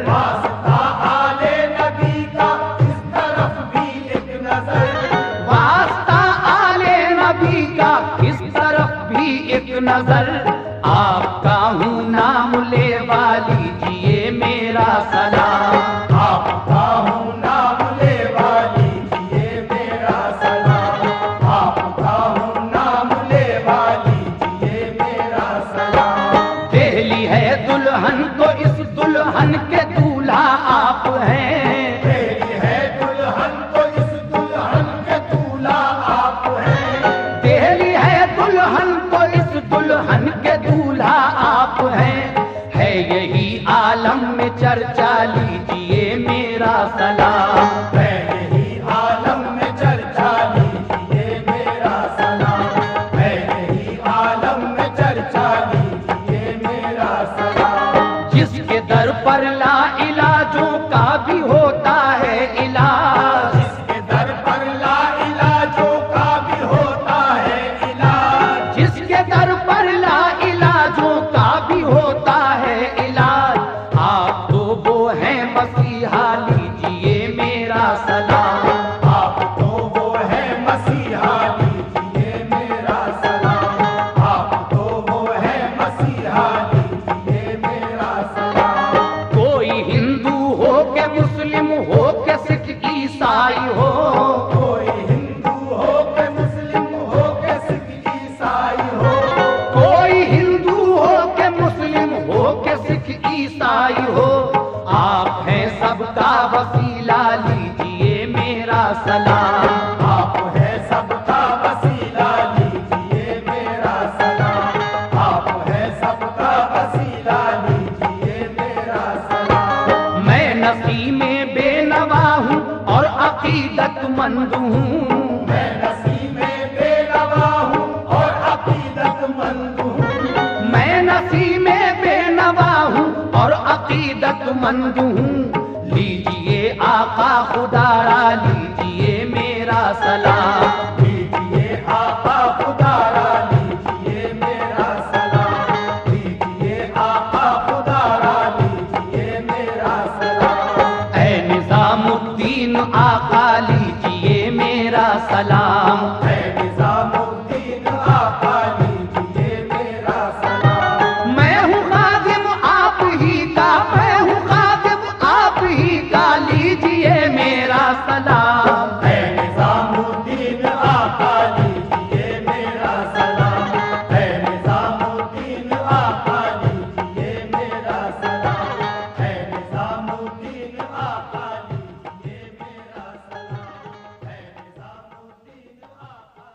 वास्ता आले नबी का इस तरफ भी एक नजर। वास्ता आले नबी का इस तरफ भी एक नजर। आपका हूँ नाम लेवा, लीजिए मेरा सलाम। आपका हूँ नाम लेवा, लीजिए मेरा सलाम। आपका हूँ नाम लेवा, लीजिए मेरा सलाम। देहली है दुल्हन तो इस दुल्हन के दूल्हा आप हैं। देहली है दुल्हन तो इस दुल्हन के दूल्हा आप हैं। देहली है दुल्हन तो इस दुल्हन के दूल्हा आप हैं। है यही आलम में चर्चा, लीजिए मेरा सलाम। है यही आलम में चर्चा, लीजिए मेरा सलाम। है यही आलम में चर्चा, लीजिए मेरा सलाम। जिसके दर पर ला इलाजों का भी होता है इलाज। जिसके दर पर ला इलाजों का भी होता है इलाज। जिसके दर पर ला इलाजों का भी होता है इलाज। आप तो वो हैं मसीहा, लीजिए मेरा सलाम। आप तो वो हैं मसीहा, लीजिए मेरा सलाम। आप तो वो हैं मसीहा, लीजिए मेरा सलाम। कोई हिंदू हो के मुस्लिम हो के सिख ईसाई हो। कोई हिंदू हो के मुस्लिम हो के सिख ईसाई हो। कोई हिंदू हो के मुस्लिम हो के सिख ईसाई हो। आप हैं सबका वसीला, लीजिए मेरा सलाम। आप हैं सबका वसीला, लीजिए मेरा सलाम। आप हैं सबका वसीला, लीजिए मेरा सलाम। मैं नसी में बेनवा हूँ और अकीदतमंद हूँ। मैं नसी में बेनवा हूँ और अकीदतमंद हूँ। मैं नसी में बेनवा हूँ और अकीदतमंद हूँ। लीजिए आका खुदारा, लीजिए मेरा सलाम। लीजिए आका खुदारा, लीजिए मेरा सलाम। लीजिए आका खुदारा, लीजिए मेरा सलाम। ऐ निज़ामुद्दीन आका, लीजिए मेरा सलाम। ऐ निज़ामुद्दीन आका, लीजिए मेरा सलाम। मैं हूँ खादिम आप ही का, मैं हूँ खादिम आप ही का, लीजिए मेरा सलाम। ऐ निज़ामुद्दीन आका, लीजिए मेरा सलाम। ऐ निज़ामुद्दीन आका, लीजिए मेरा सलाम। ऐ निज़ामुद्दीन आका, लीजिए मेरा सलाम। ऐ निज़ामुद्दीन आका।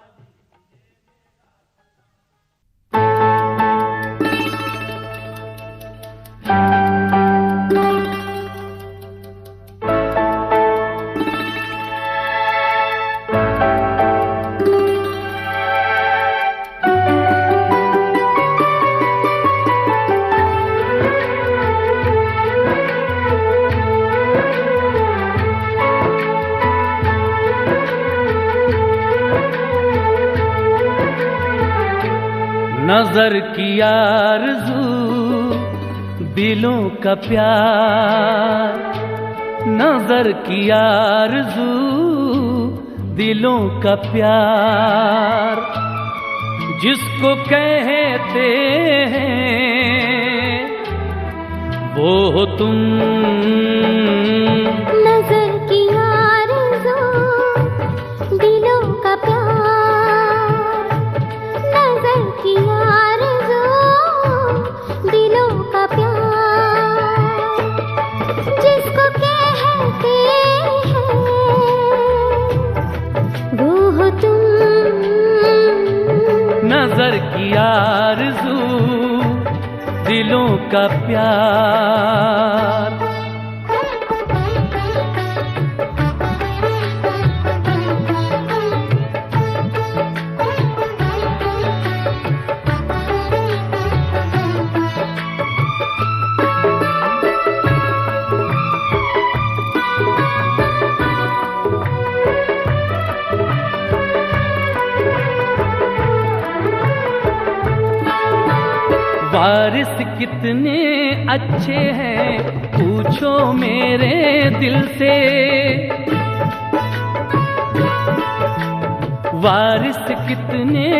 नजर की आरज़ू दिलों का प्यार, नजर की आरज़ू दिलों का प्यार, जिसको कहते हैं वो हो तुम। नजर की आरज़ू दिलों का प्यार, नजर की आरज़ू दिलों का प्यार, जिसको कहते हैं वो हो तुम। नजर की आरज़ू दिलों का प्यार। वारिस कितने अच्छे हैं पूछो मेरे दिल से, वारिस कितने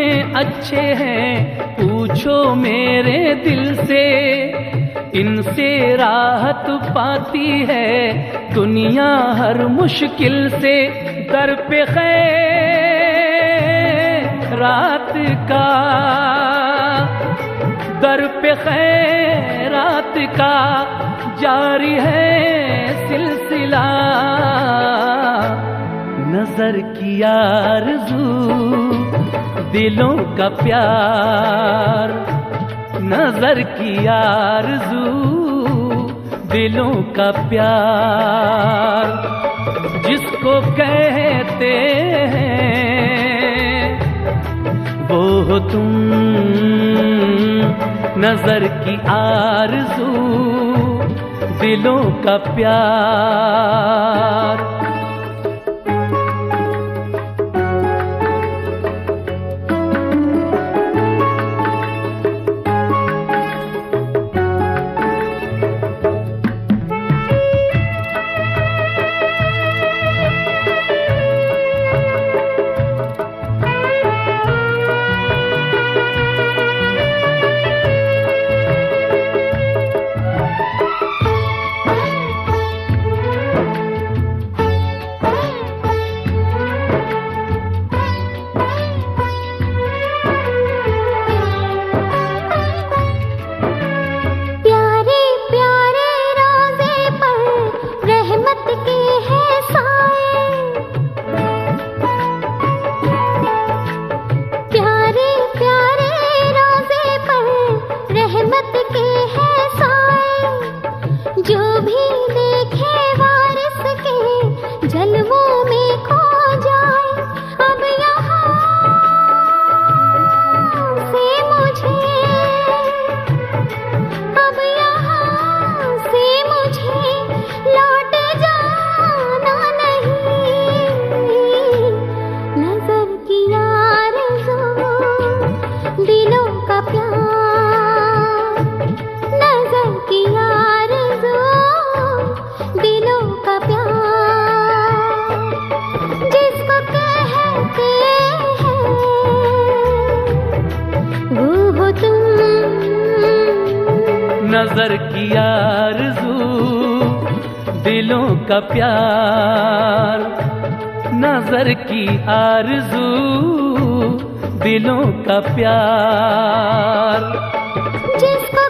अच्छे हैं पूछो मेरे दिल से, इनसे राहत पाती है दुनिया हर मुश्किल से। दर पे खैरात का, दर पे खैरात का जारी है सिलसिला। नजर की आरज़ू दिलों का प्यार, नजर की आरज़ू दिलों का प्यार, जिसको कहते हैं वो हो तुम। नजर की आरज़ू दिलों का प्यार। नजर की आरज़ू दिलों का प्यार, नजर की आरज़ू दिलों का प्यार, जिसको